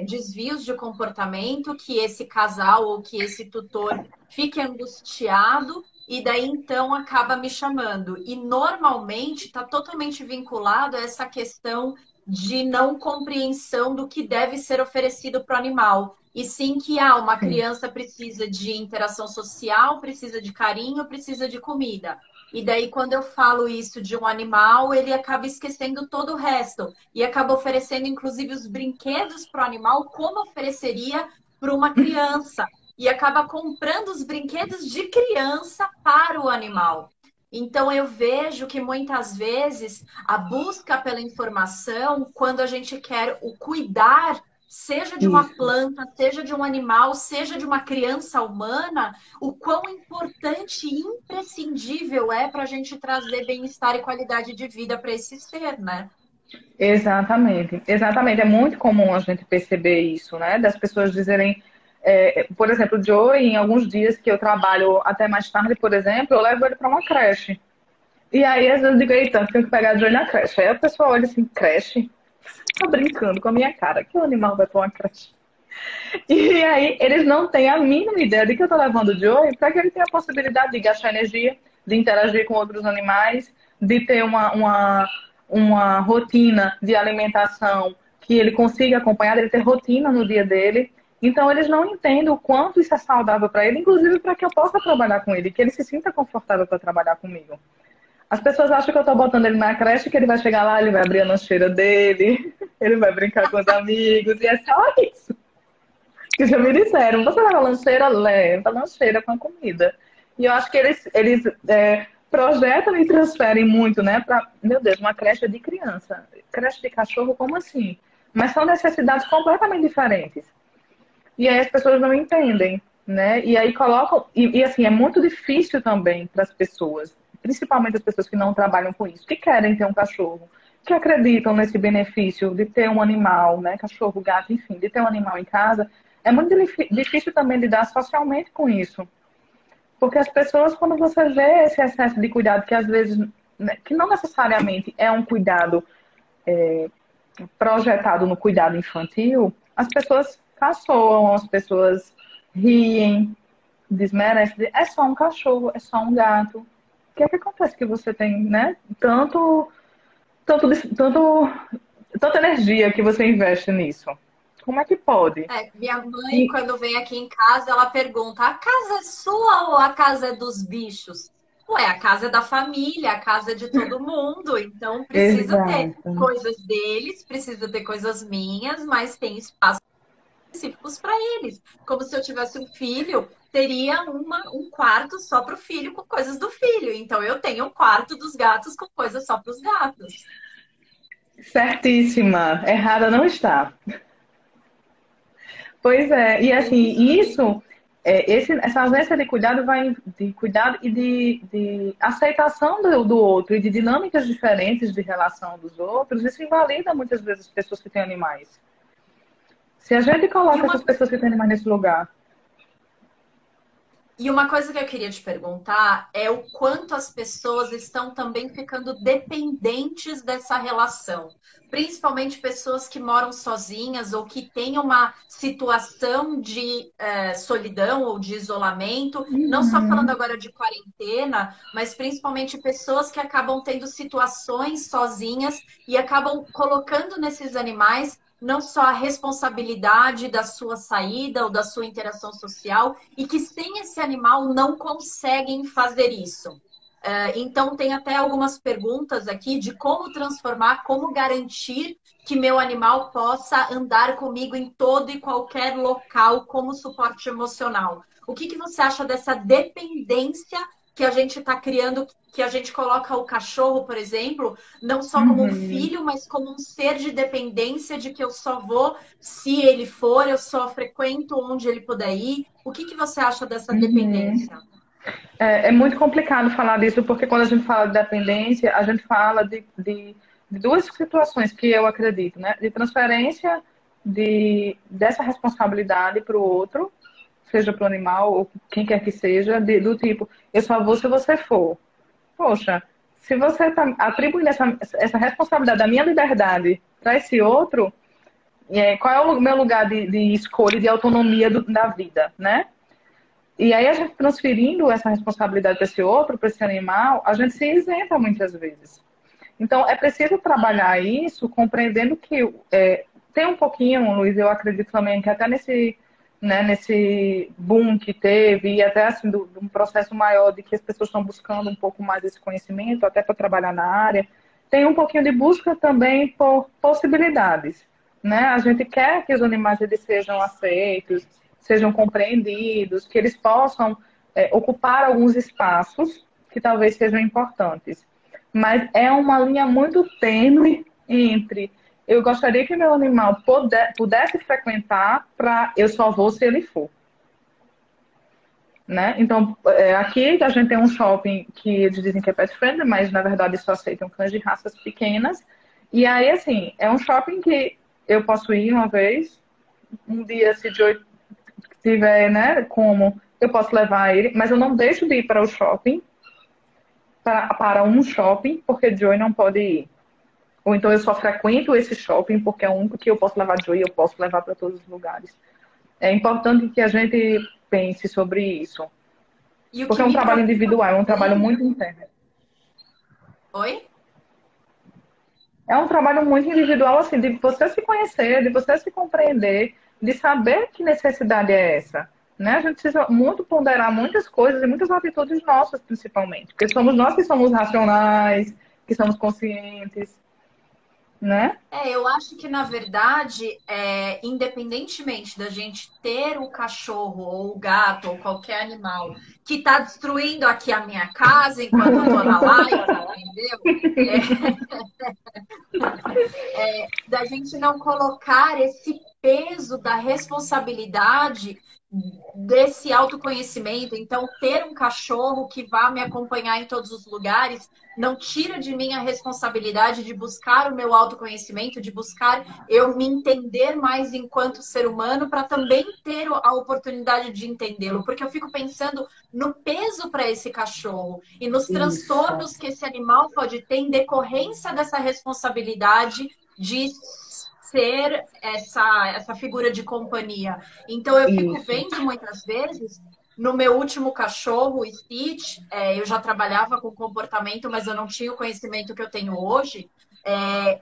desvios de comportamento, que esse casal ou que esse tutor fique angustiado e daí então acaba me chamando. E normalmente está totalmente vinculado a essa questão de não compreensão do que deve ser oferecido para o animal. E sim que uma Sim. criança precisa de interação social, precisa de carinho, precisa de comida. E daí, quando eu falo isso de um animal, ele acaba esquecendo todo o resto. E acaba oferecendo, inclusive, os brinquedos para o animal, como ofereceria para uma criança. E acaba comprando os brinquedos de criança para o animal. Então, eu vejo que muitas vezes a busca pela informação, quando a gente quer o cuidar, seja de uma Isso. planta, seja de um animal, seja de uma criança humana, o quão importante e imprescindível é para a gente trazer bem-estar e qualidade de vida para esse ser, né? Exatamente, exatamente. É muito comum a gente perceber isso, né? Das pessoas dizerem, por exemplo, o Joe, em alguns dias que eu trabalho até mais tarde, por exemplo, eu levo ele para uma creche. E aí, às vezes, eu digo, eita, tenho que pegar o Joe na creche. Aí a pessoa olha assim, creche? Tá brincando com a minha cara, que o animal vai para uma creche? E aí, eles não têm a mínima ideia de que eu tô levando o Joe para que ele tenha a possibilidade de gastar energia, de interagir com outros animais, de ter uma rotina de alimentação que ele consiga acompanhar, ele ter rotina no dia dele. Então, eles não entendem o quanto isso é saudável para ele, inclusive para que eu possa trabalhar com ele, que ele se sinta confortável para trabalhar comigo. As pessoas acham que eu estou botando ele na creche, que ele vai chegar lá, ele vai abrir a lancheira dele, ele vai brincar com os amigos, e é só isso. Que já me disseram, você leva lancheira? Leva lancheira com a comida. E eu acho que eles projetam e transferem muito, né? Para, meu Deus, uma creche de criança. Creche de cachorro, como assim? Mas são necessidades completamente diferentes. E aí as pessoas não entendem, né? E aí colocam. E assim, é muito difícil também para as pessoas, principalmente as pessoas que não trabalham com isso, que querem ter um cachorro, que acreditam nesse benefício de ter um animal, né? Cachorro, gato, enfim, de ter um animal em casa. É muito difícil também lidar socialmente com isso. Porque as pessoas, quando você vê esse excesso de cuidado, que às vezes, né, que não necessariamente é um cuidado projetado no cuidado infantil, as pessoas caçoam, as pessoas riem, desmerecem. É só um cachorro, é só um gato. O que é que acontece que você tem, né? Tanto, tanto, tanta energia que você investe nisso? Como é que pode? Minha mãe, E, quando vem aqui em casa, ela pergunta: a casa é sua ou a casa é dos bichos? Ué, a casa é da família, a casa é de todo mundo, então precisa ter exato. coisas deles, precisa ter coisas minhas, mas tem espaços específicos para eles. Como se eu tivesse um filho, teria um quarto só para o filho com coisas do filho. Então eu tenho um quarto dos gatos com coisas só para os gatos. Certíssima. Errada não está. Pois é, e É assim, isso. essa ausência de cuidado vai de cuidado e de aceitação do outro e de dinâmicas diferentes de relação dos outros, isso invalida muitas vezes as pessoas que têm animais. Se a gente E coloca uma essas pessoas que têm animais nesse lugar, E uma coisa que eu queria te perguntar é o quanto as pessoas estão também ficando dependentes dessa relação. Principalmente pessoas que moram sozinhas ou que têm uma situação de solidão ou de isolamento, não só falando uhum, agora de quarentena, mas principalmente pessoas que acabam tendo situações sozinhas e acabam colocando nesses animais não só a responsabilidade da sua saída ou da sua interação social, e que sem esse animal não conseguem fazer isso. Então, tem até algumas perguntas aqui de como transformar, como garantir que meu animal possa andar comigo em todo e qualquer local como suporte emocional. O que você acha dessa dependência que a gente está criando, que a gente coloca o cachorro, por exemplo, não só como um Uhum, filho, mas como um ser de dependência de que eu só vou se ele for, eu só frequento onde ele puder ir. O que você acha dessa uhum. dependência? É muito complicado falar disso, porque quando a gente fala de dependência, a gente fala de duas situações que eu acredito, né? De transferência dessa responsabilidade para o outro, seja para o animal ou quem quer que seja, do tipo, eu só vou se você for. Poxa, se você está atribuindo essa responsabilidade da minha liberdade para esse outro, qual é o meu lugar de escolha e de autonomia da vida, né? E aí a gente transferindo essa responsabilidade para esse outro, para esse animal, a gente se isenta muitas vezes. Então é preciso trabalhar isso, compreendendo que tem um pouquinho, Luiz, eu acredito também que até nesse boom que teve, e até assim, de um processo maior de que as pessoas estão buscando um pouco mais esse conhecimento, até para trabalhar na área, tem um pouquinho de busca também por possibilidades. Né? A gente quer que os animais eles sejam aceitos, sejam compreendidos, que eles possam ocupar alguns espaços que talvez sejam importantes. Mas é uma linha muito tênue entre eu gostaria que meu animal pudesse frequentar para eu só vou se ele for. Né? Então, aqui a gente tem um shopping que eles dizem que é pet friendly, mas na verdade só aceitam cães de raças pequenas. E aí, assim, é um shopping que eu posso ir uma vez, um dia, se Joey tiver, né, como, eu posso levar ele, mas eu não deixo de ir para o shopping, para um shopping, porque Joey não pode ir. Ou então eu só frequento esse shopping porque é o único que eu posso levar Joey e eu posso levar para todos os lugares. É importante que a gente pense sobre isso. E o Porque que é um me trabalho preocupa individual, é um trabalho também. muito interno. Oi? É um trabalho muito individual, assim, de você se conhecer, de você se compreender, de saber que necessidade é essa. Né? A gente precisa muito ponderar muitas coisas e muitas atitudes nossas, principalmente. Porque somos nós que somos racionais, que somos conscientes, né? Eu acho que, na verdade, independentemente da gente ter o cachorro ou o gato ou qualquer animal que está destruindo aqui a minha casa enquanto eu estou na live, entendeu? Da gente não colocar esse peso da responsabilidade desse autoconhecimento. Então, ter um cachorro que vá me acompanhar em todos os lugares não tira de mim a responsabilidade de buscar o meu autoconhecimento, de buscar eu me entender mais enquanto ser humano, para também ter a oportunidade de entendê-lo. Porque eu fico pensando no peso para esse cachorro e nos Isso, transtornos que esse animal pode ter em decorrência dessa responsabilidade de ser essa figura de companhia. Então, eu fico isso. vendo muitas vezes, no meu último cachorro, o Stitch, eu já trabalhava com comportamento, mas eu não tinha o conhecimento que eu tenho hoje.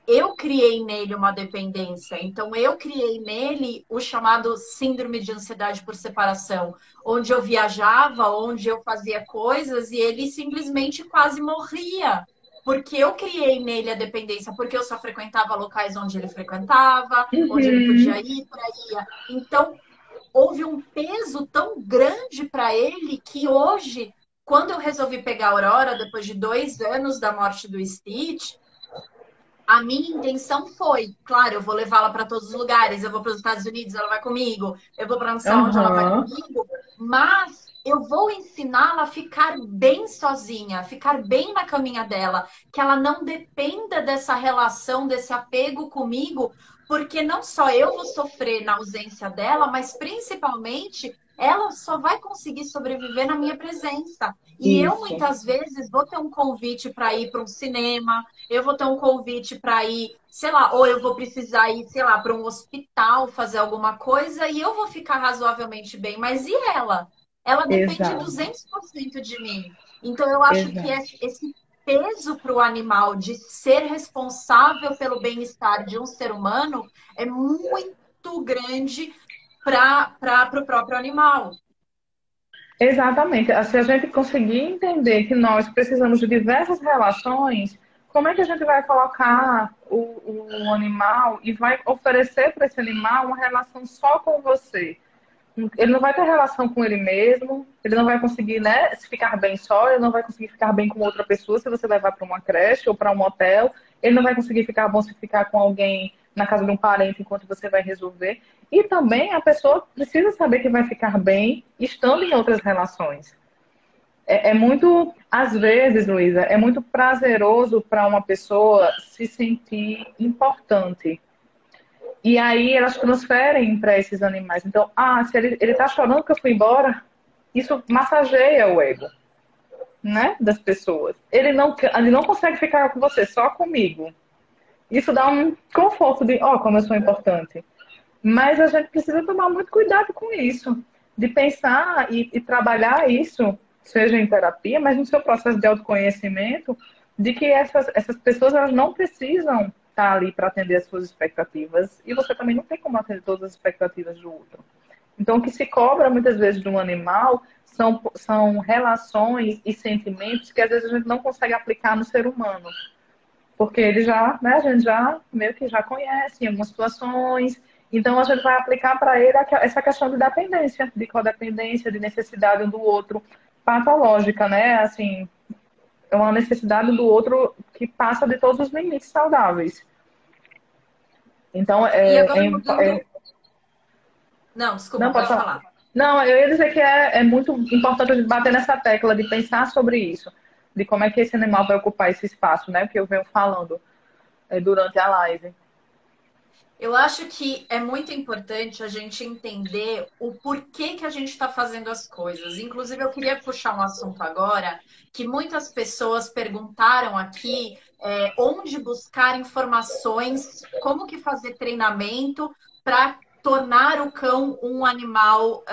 Eu criei nele uma dependência. Então, eu criei nele o chamado síndrome de ansiedade por separação, onde eu viajava, onde eu fazia coisas e ele simplesmente quase morria porque eu criei nele a dependência, porque eu só frequentava locais onde ele frequentava, onde ele podia Uhum. ir, por aí ia. Então, houve um peso tão grande para ele que hoje, quando eu resolvi pegar a Aurora, depois de 2 anos da morte do Stitch, a minha intenção foi, claro, eu vou levá-la para todos os lugares, eu vou para os Estados Unidos, ela vai comigo, eu vou para não sei onde, ela vai Aham. comigo, mas eu vou ensiná-la a ficar bem sozinha, a ficar bem na caminha dela, que ela não dependa dessa relação, desse apego comigo, porque não só eu vou sofrer na ausência dela, mas principalmente ela só vai conseguir sobreviver na minha presença. E eu Isso. muitas vezes vou ter um convite para ir para um cinema, eu vou ter um convite para ir, sei lá, ou eu vou precisar ir, sei lá, para um hospital fazer alguma coisa e eu vou ficar razoavelmente bem, mas e ela? Ela depende Exato. 200% de mim. Então eu acho que Exato. esse peso para o animal de ser responsável pelo bem-estar de um ser humano é muito grande para o próprio animal. Exatamente. Se a gente conseguir entender que nós precisamos de diversas relações, como é que a gente vai colocar o animal e vai oferecer para esse animal uma relação só com você? Ele não vai ter relação com ele mesmo, ele não vai conseguir, né, se ficar bem só, ele não vai conseguir ficar bem com outra pessoa se você levar para uma creche ou para um hotel, ele não vai conseguir ficar bom se ficar com alguém na casa de um parente enquanto você vai resolver. E também a pessoa precisa saber que vai ficar bem estando em outras relações. É muito, às vezes, Luísa, é muito prazeroso para uma pessoa se sentir importante. E aí elas transferem para esses animais. Então, se ele tá chorando que eu fui embora, isso massageia o ego, né, das pessoas. Ele não consegue ficar com você, só comigo. Isso dá um conforto de, como eu sou importante. Mas a gente precisa tomar muito cuidado com isso, de pensar e trabalhar isso, seja em terapia, mas no seu processo de autoconhecimento, de que essas pessoas elas não precisam estar ali para atender as suas expectativas e você também não tem como atender todas as expectativas do outro. Então, o que se cobra muitas vezes de um animal são relações e sentimentos que às vezes a gente não consegue aplicar no ser humano. Porque ele já, né, a gente já meio que já conhece em algumas situações. Então a gente vai aplicar para ele essa questão de dependência, de codependência, de necessidade um do outro, patológica, né? Assim, é uma necessidade do outro que passa de todos os limites saudáveis. Então, E agora mudando. Não, não desculpa, pode pode falar. falar. Não, eu ia dizer que é muito importante a gente bater nessa tecla de pensar sobre isso, de como é que esse animal vai ocupar esse espaço, né? Que eu venho falando durante a live. Eu acho que é muito importante a gente entender o porquê que a gente está fazendo as coisas. Inclusive, eu queria puxar um assunto agora que muitas pessoas perguntaram aqui, onde buscar informações, como que fazer treinamento para tornar o cão um animal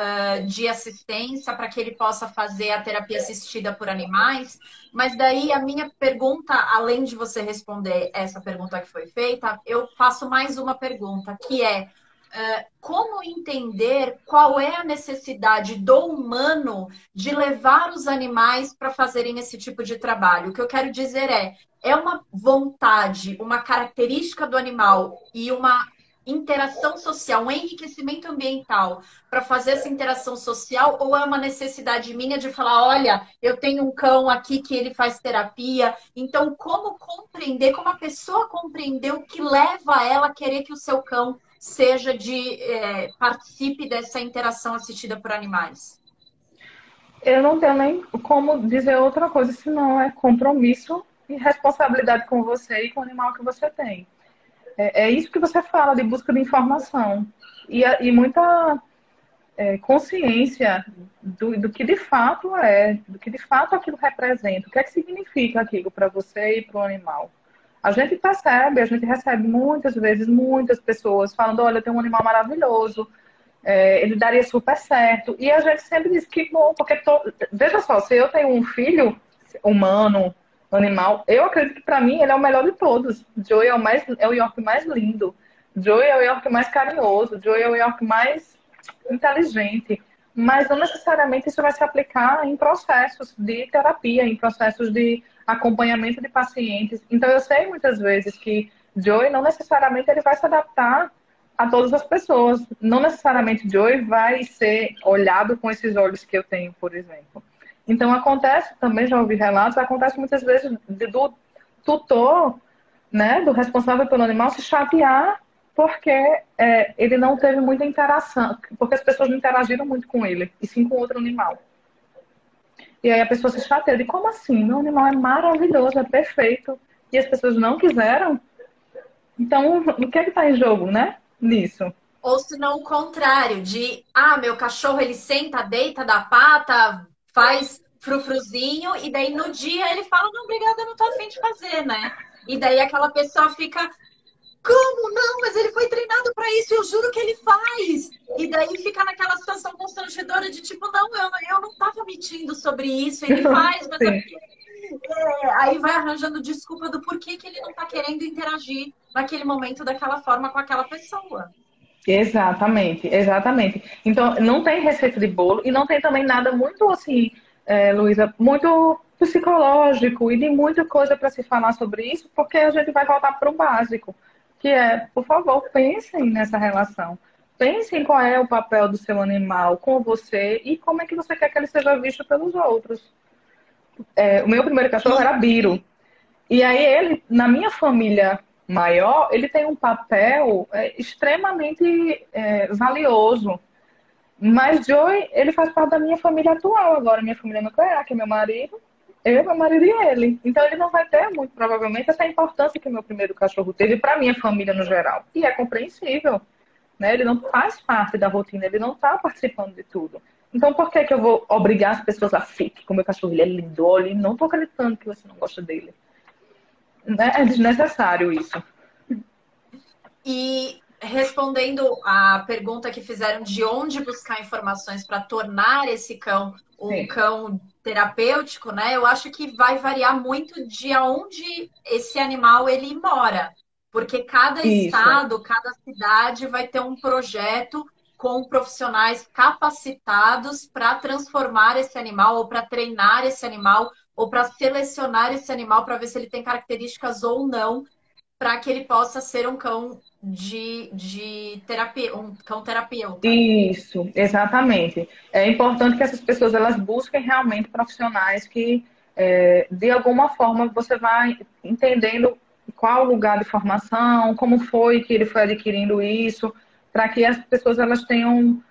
de assistência, para que ele possa fazer a terapia assistida por animais. Mas daí a minha pergunta, além de você responder essa pergunta que foi feita, eu faço mais uma pergunta, que é como entender qual é a necessidade do humano de levar os animais para fazerem esse tipo de trabalho? O que eu quero dizer é uma vontade, uma característica do animal e uma interação social, um enriquecimento ambiental para fazer essa interação social, ou é uma necessidade minha de falar, olha, eu tenho um cão aqui que ele faz terapia, então como compreender, como a pessoa compreender o que leva ela a querer que o seu cão seja participe dessa interação assistida por animais? Eu não tenho nem como dizer outra coisa, senão é compromisso e responsabilidade com você e com o animal que você tem. É isso que você fala de busca de informação e muita consciência do que de fato do que de fato aquilo representa, o que é que significa aquilo para você e para o animal. A gente percebe, a gente recebe muitas vezes muitas pessoas falando, olha, eu tenho um animal maravilhoso, ele daria super certo. E a gente sempre diz que bom, porque veja só, se eu tenho um filho humano, animal, eu acredito que para mim ele é o melhor de todos. Joey é o York mais lindo. Joey é o York mais carinhoso. Joey é o York mais inteligente. Mas não necessariamente isso vai se aplicar em processos de terapia, em processos de acompanhamento de pacientes. Então eu sei muitas vezes que Joey não necessariamente ele vai se adaptar a todas as pessoas. Não necessariamente Joey vai ser olhado com esses olhos que eu tenho, por exemplo. Então acontece, também já ouvi relatos, acontece muitas vezes do tutor, né, do responsável pelo animal se chatear porque ele não teve muita interação, porque as pessoas não interagiram muito com ele, e sim com outro animal. E aí a pessoa se chateia de como assim? Meu animal é maravilhoso, é perfeito, e as pessoas não quiseram? Então, o que é que está em jogo, né? Nisso. Ou se não o contrário, meu cachorro ele senta, deita, dá pata, faz frufruzinho, e daí no dia ele fala, não, obrigada, eu não tô afim de fazer, né? E daí aquela pessoa fica, como não? Mas ele foi treinado para isso, eu juro que ele faz. E daí fica naquela situação constrangedora de tipo, não, eu não tava mentindo sobre isso, ele faz, mas Sim. aí vai arranjando desculpa do porquê que ele não tá querendo interagir naquele momento daquela forma com aquela pessoa. Exatamente, exatamente. Então, não tem receita de bolo e não tem também nada muito assim, Luísa, muito psicológico e de muita coisa para se falar sobre isso, porque a gente vai voltar para o básico, que é, por favor, pensem nessa relação. Pensem qual é o papel do seu animal com você e como é que você quer que ele seja visto pelos outros. O meu primeiro cachorro era Biro. E aí ele, na minha família maior, ele tem um papel extremamente valioso. Mas Joey, ele faz parte da minha família atual agora, minha família nuclear, que é meu marido, eu, meu marido e ele. Então ele não vai ter, muito provavelmente, essa importância que o meu primeiro cachorro teve para minha família no geral. E é compreensível, né? Ele não faz parte da rotina, ele não está participando de tudo. Então por que que eu vou obrigar as pessoas a ficar com o meu cachorro? Ele é lindo, olha, não estou acreditando que você não gosta dele. Né? É desnecessário isso. E respondendo à pergunta que fizeram de onde buscar informações para tornar esse cão um Sim, cão terapêutico, né? Eu acho que vai variar muito de onde esse animal ele mora, porque cada isso. estado, cada cidade vai ter um projeto com profissionais capacitados para transformar esse animal ou para treinar esse animal ou para selecionar esse animal para ver se ele tem características ou não para que ele possa ser um cão de terapia, um cão terapeuta. Isso, exatamente. É importante que essas pessoas elas busquem realmente profissionais que, de alguma forma, você vai entendendo qual o lugar de formação, como foi que ele foi adquirindo isso, para que as pessoas elas tenham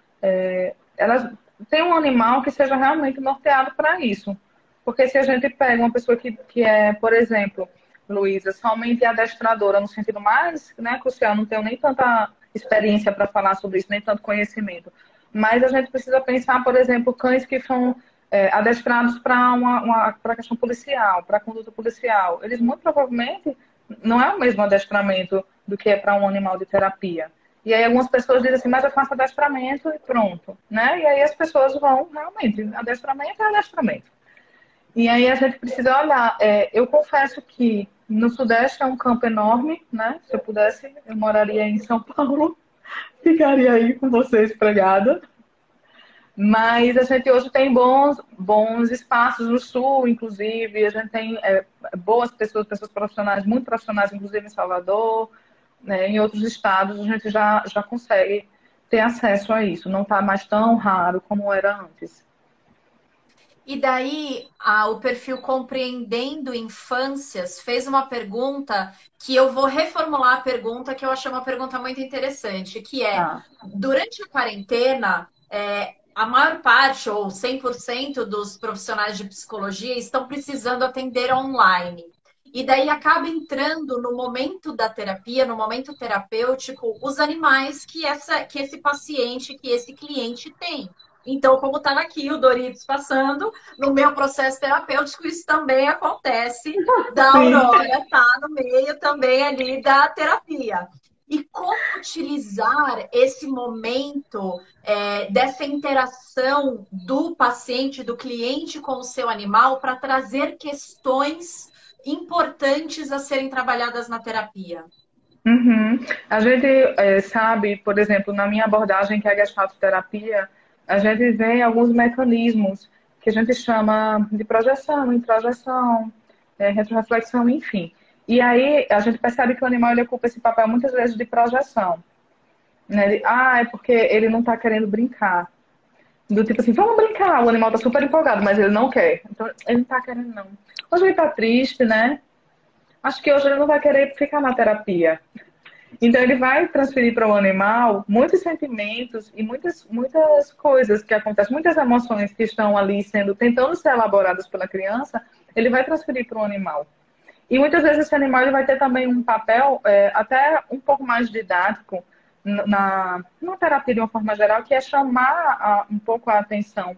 um animal que seja realmente norteado para isso. Porque se a gente pega uma pessoa que é, por exemplo, Luísa, somente adestradora no sentido mais, né, crucial, não tenho nem tanta experiência para falar sobre isso, nem tanto conhecimento. Mas a gente precisa pensar, por exemplo, cães que são adestrados para para questão policial, para conduta policial. Eles muito provavelmente não é o mesmo adestramento do que é para um animal de terapia. E aí algumas pessoas dizem assim, mas eu faço adestramento e pronto, né? E aí as pessoas vão, realmente, adestramento é adestramento. E aí a gente precisa olhar. Eu confesso que no Sudeste é um campo enorme, né? Se eu pudesse, eu moraria em São Paulo, ficaria aí com vocês pregada. Mas a gente hoje tem bons espaços no Sul, inclusive. A gente tem boas pessoas, pessoas profissionais, muito profissionais, inclusive em Salvador, né? Em outros estados a gente já consegue ter acesso a isso. Não está mais tão raro como era antes. E daí, o perfil Compreendendo Infâncias fez uma pergunta que eu vou reformular a pergunta, que eu achei uma pergunta muito interessante, que é, Tá. durante a quarentena, a maior parte, ou 100% dos profissionais de psicologia estão precisando atender online. E daí acaba entrando no momento da terapia, no momento terapêutico, os animais que esse paciente, que esse cliente tem. Então, como está aqui o Doritos passando, no meu processo terapêutico, isso também acontece, da Sim. Aurora estar no meio também ali da terapia. E como utilizar esse momento dessa interação do paciente, do cliente com o seu animal, para trazer questões importantes a serem trabalhadas na terapia? Uhum. A gente sabe, por exemplo, na minha abordagem, que é a gestaltoterapia, a gente vê alguns mecanismos que a gente chama de projeção, introjeção, retroreflexão, enfim. E aí a gente percebe que o animal ele ocupa esse papel muitas vezes de projeção. Né? É porque ele não está querendo brincar. Do tipo assim, vamos brincar, o animal está super empolgado, mas ele não quer. Então, ele não está querendo, não. Hoje ele está triste, né? Acho que hoje ele não vai querer ficar na terapia. Então ele vai transferir para o animal muitos sentimentos e muitas coisas que acontecem, muitas emoções que estão ali tentando ser elaboradas pela criança, ele vai transferir para o animal. E muitas vezes esse animal ele vai ter também um papel até um pouco mais didático na terapia de uma forma geral, que é chamar um pouco a atenção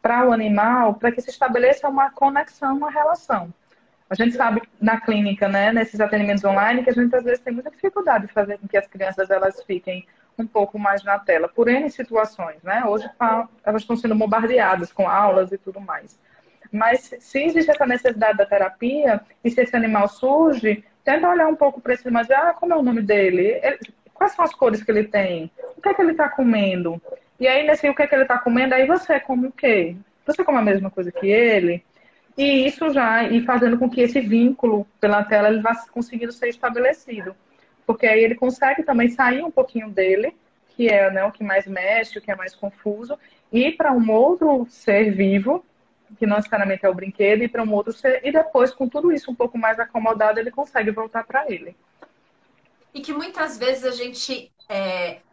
para o animal, para que se estabeleça uma conexão, uma relação. A gente sabe na clínica, né, nesses atendimentos online, que a gente às vezes tem muita dificuldade de fazer com que as crianças elas fiquem um pouco mais na tela, por N situações, né? Hoje elas estão sendo bombardeadas com aulas e tudo mais. Mas se existe essa necessidade da terapia, e se esse animal surge, tenta olhar um pouco para esse animal e dizer, como é o nome dele? quais são as cores que ele tem, o que é que ele está comendo. E aí, nesse o que é que ele está comendo, aí você come o quê? Você come a mesma coisa que ele? E isso já, e fazendo com que esse vínculo pela tela ele vá conseguindo ser estabelecido. Porque aí ele consegue também sair um pouquinho dele, que é, né, o que mais mexe, o que é mais confuso, e para um outro ser vivo, que não necessariamente é o brinquedo, e para um outro ser, e depois, com tudo isso um pouco mais acomodado, ele consegue voltar para ele. E que muitas vezes a gente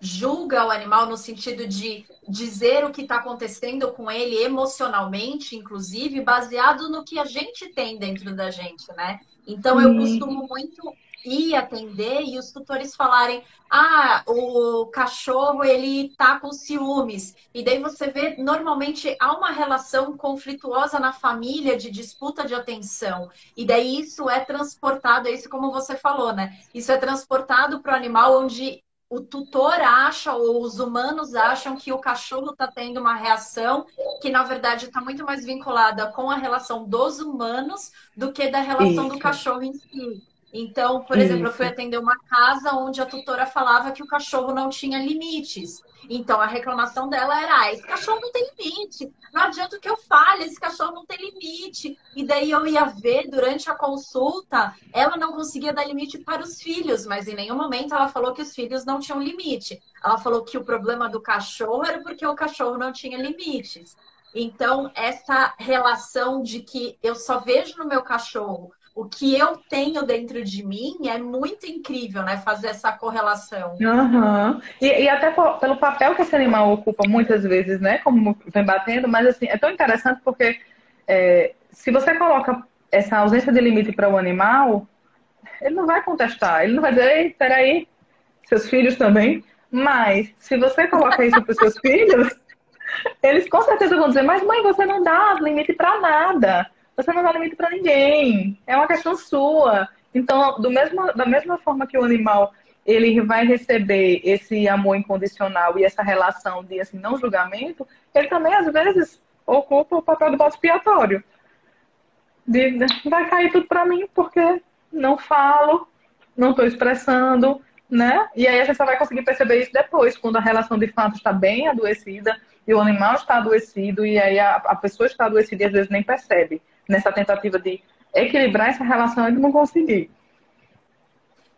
julga o animal no sentido de dizer o que está acontecendo com ele emocionalmente, inclusive, baseado no que a gente tem dentro da gente, né? Então eu Sim. costumo muito ir atender e os tutores falarem: ah, o cachorro ele tá com ciúmes. E daí você vê, normalmente há uma relação conflituosa na família de disputa de atenção. E daí isso é transportado, é isso como você falou, né? Isso é transportado para o animal onde o tutor acha ou os humanos acham que o cachorro está tendo uma reação que, na verdade, está muito mais vinculada com a relação dos humanos do que da relação do Isso, cachorro em si. Então, por exemplo, eu fui isso. atender uma casa onde a tutora falava que o cachorro não tinha limites. Então, a reclamação dela era: ah, esse cachorro não tem limite, não adianta o que eu fale, esse cachorro não tem limite. E daí eu ia ver durante a consulta, ela não conseguia dar limite para os filhos, mas em nenhum momento ela falou que os filhos não tinham limite. Ela falou que o problema do cachorro era porque o cachorro não tinha limites. Então, essa relação de que eu só vejo no meu cachorro o que eu tenho dentro de mim é muito incrível, né? Fazer essa correlação. Aham. E até pelo papel que esse animal ocupa muitas vezes, né? Como vem batendo, mas assim, é tão interessante porque se você coloca essa ausência de limite para o animal, ele não vai contestar, ele não vai dizer, ei, peraí, seus filhos também. Mas se você coloca isso para os seus filhos, eles com certeza vão dizer, mas mãe, você não dá limite para nada. Você não dá limite para ninguém. É uma questão sua. Então, da mesma forma que o animal ele vai receber esse amor incondicional e essa relação de assim, não julgamento, ele também às vezes ocupa o papel do bode expiatório. De, vai cair tudo para mim porque não falo, não estou expressando, né? E aí a gente só vai conseguir perceber isso depois, quando a relação de fato está bem adoecida e o animal está adoecido e aí a pessoa está adoecida e às vezes nem percebe nessa tentativa de equilibrar essa relação e de não conseguir.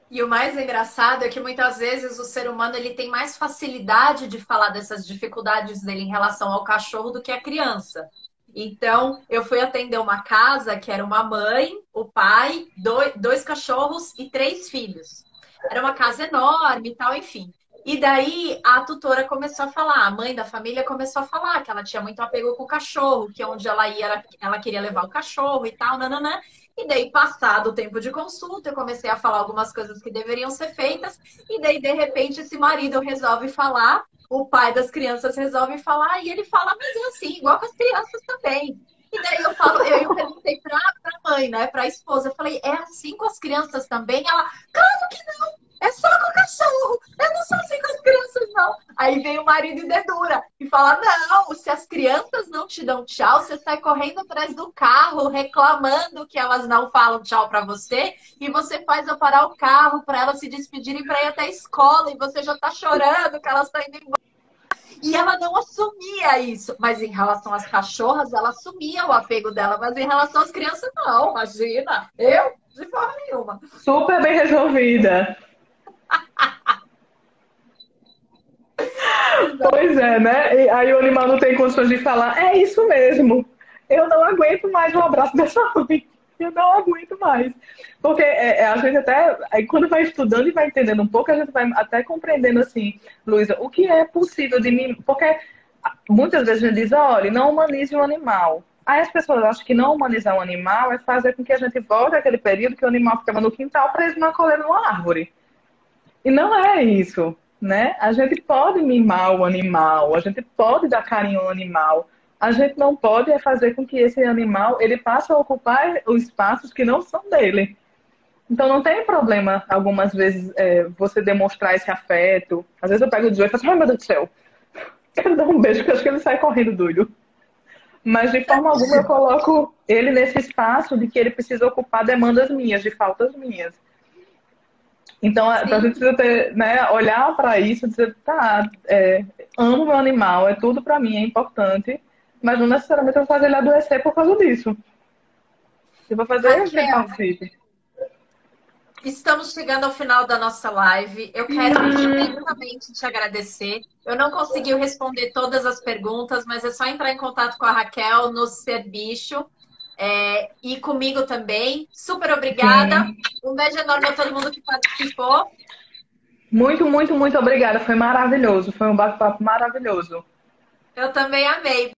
E o mais engraçado é que muitas vezes o ser humano ele tem mais facilidade de falar dessas dificuldades dele em relação ao cachorro do que a criança. Então, eu fui atender uma casa que era uma mãe, o pai, dois cachorros e três filhos. Era uma casa enorme e tal, enfim. E daí a tutora começou a falar, a mãe da família começou a falar que ela tinha muito apego com o cachorro, que onde ela ia, ela queria levar o cachorro e tal, nananã. E daí, passado o tempo de consulta, eu comecei a falar algumas coisas que deveriam ser feitas. E daí, de repente, esse marido resolve falar, o pai das crianças resolve falar, e ele fala, mas é assim, igual com as crianças também. E daí eu perguntei pra mãe, né, pra esposa, eu falei, é assim com as crianças também? Ela, claro que não, é só com o cachorro, eu não sou assim com as crianças, não. Aí vem o marido e dedura e fala: não, se as crianças não te dão tchau, você sai correndo atrás do carro, reclamando que elas não falam tchau para você, e você faz eu parar o carro para elas se despedirem para ir até a escola, e você já tá chorando que elas estão indo embora. E ela não assumia isso, mas em relação às cachorras, ela assumia o apego dela, mas em relação às crianças, não, imagina, eu, de forma nenhuma. Super bem resolvida. Pois é, né? E aí o animal não tem condições de falar, é isso mesmo. Eu não aguento mais um abraço dessa mãe. Eu não aguento mais. Porque a gente até, aí quando vai estudando e vai entendendo um pouco, a gente vai até compreendendo assim, Luísa, o que é possível de mim. Porque muitas vezes a gente diz, olha, não humanize o animal. Aí as pessoas acham que não humanizar o animal é fazer com que a gente volte àquele período que o animal ficava no quintal preso numa coleira numa árvore. E não é isso, né? A gente pode mimar o animal, a gente pode dar carinho ao animal. A gente não pode é fazer com que esse animal ele passe a ocupar os espaços que não são dele. Então não tem problema, algumas vezes, você demonstrar esse afeto. Às vezes eu pego o Joe e falo assim, ai meu Deus do céu, quero dar um beijo, porque eu acho que ele sai correndo doido. Mas de forma alguma eu coloco ele nesse espaço de que ele precisa ocupar demandas minhas, de faltas minhas. Então, a Sim, gente precisa ter, né, olhar para isso e dizer, tá, amo meu animal, é tudo para mim, é importante, mas não necessariamente eu vou fazer ele adoecer por causa disso. Eu vou fazer que ele Raquel, participe. estamos chegando ao final da nossa live. Eu quero imensamente te agradecer. Eu não consegui responder todas as perguntas, mas é só entrar em contato com a Raquel no Ser Bicho e comigo também. Super obrigada. Sim. Um beijo enorme a todo mundo que participou. Muito, muito, muito obrigada. Foi maravilhoso. Foi um bate-papo maravilhoso. Eu também amei.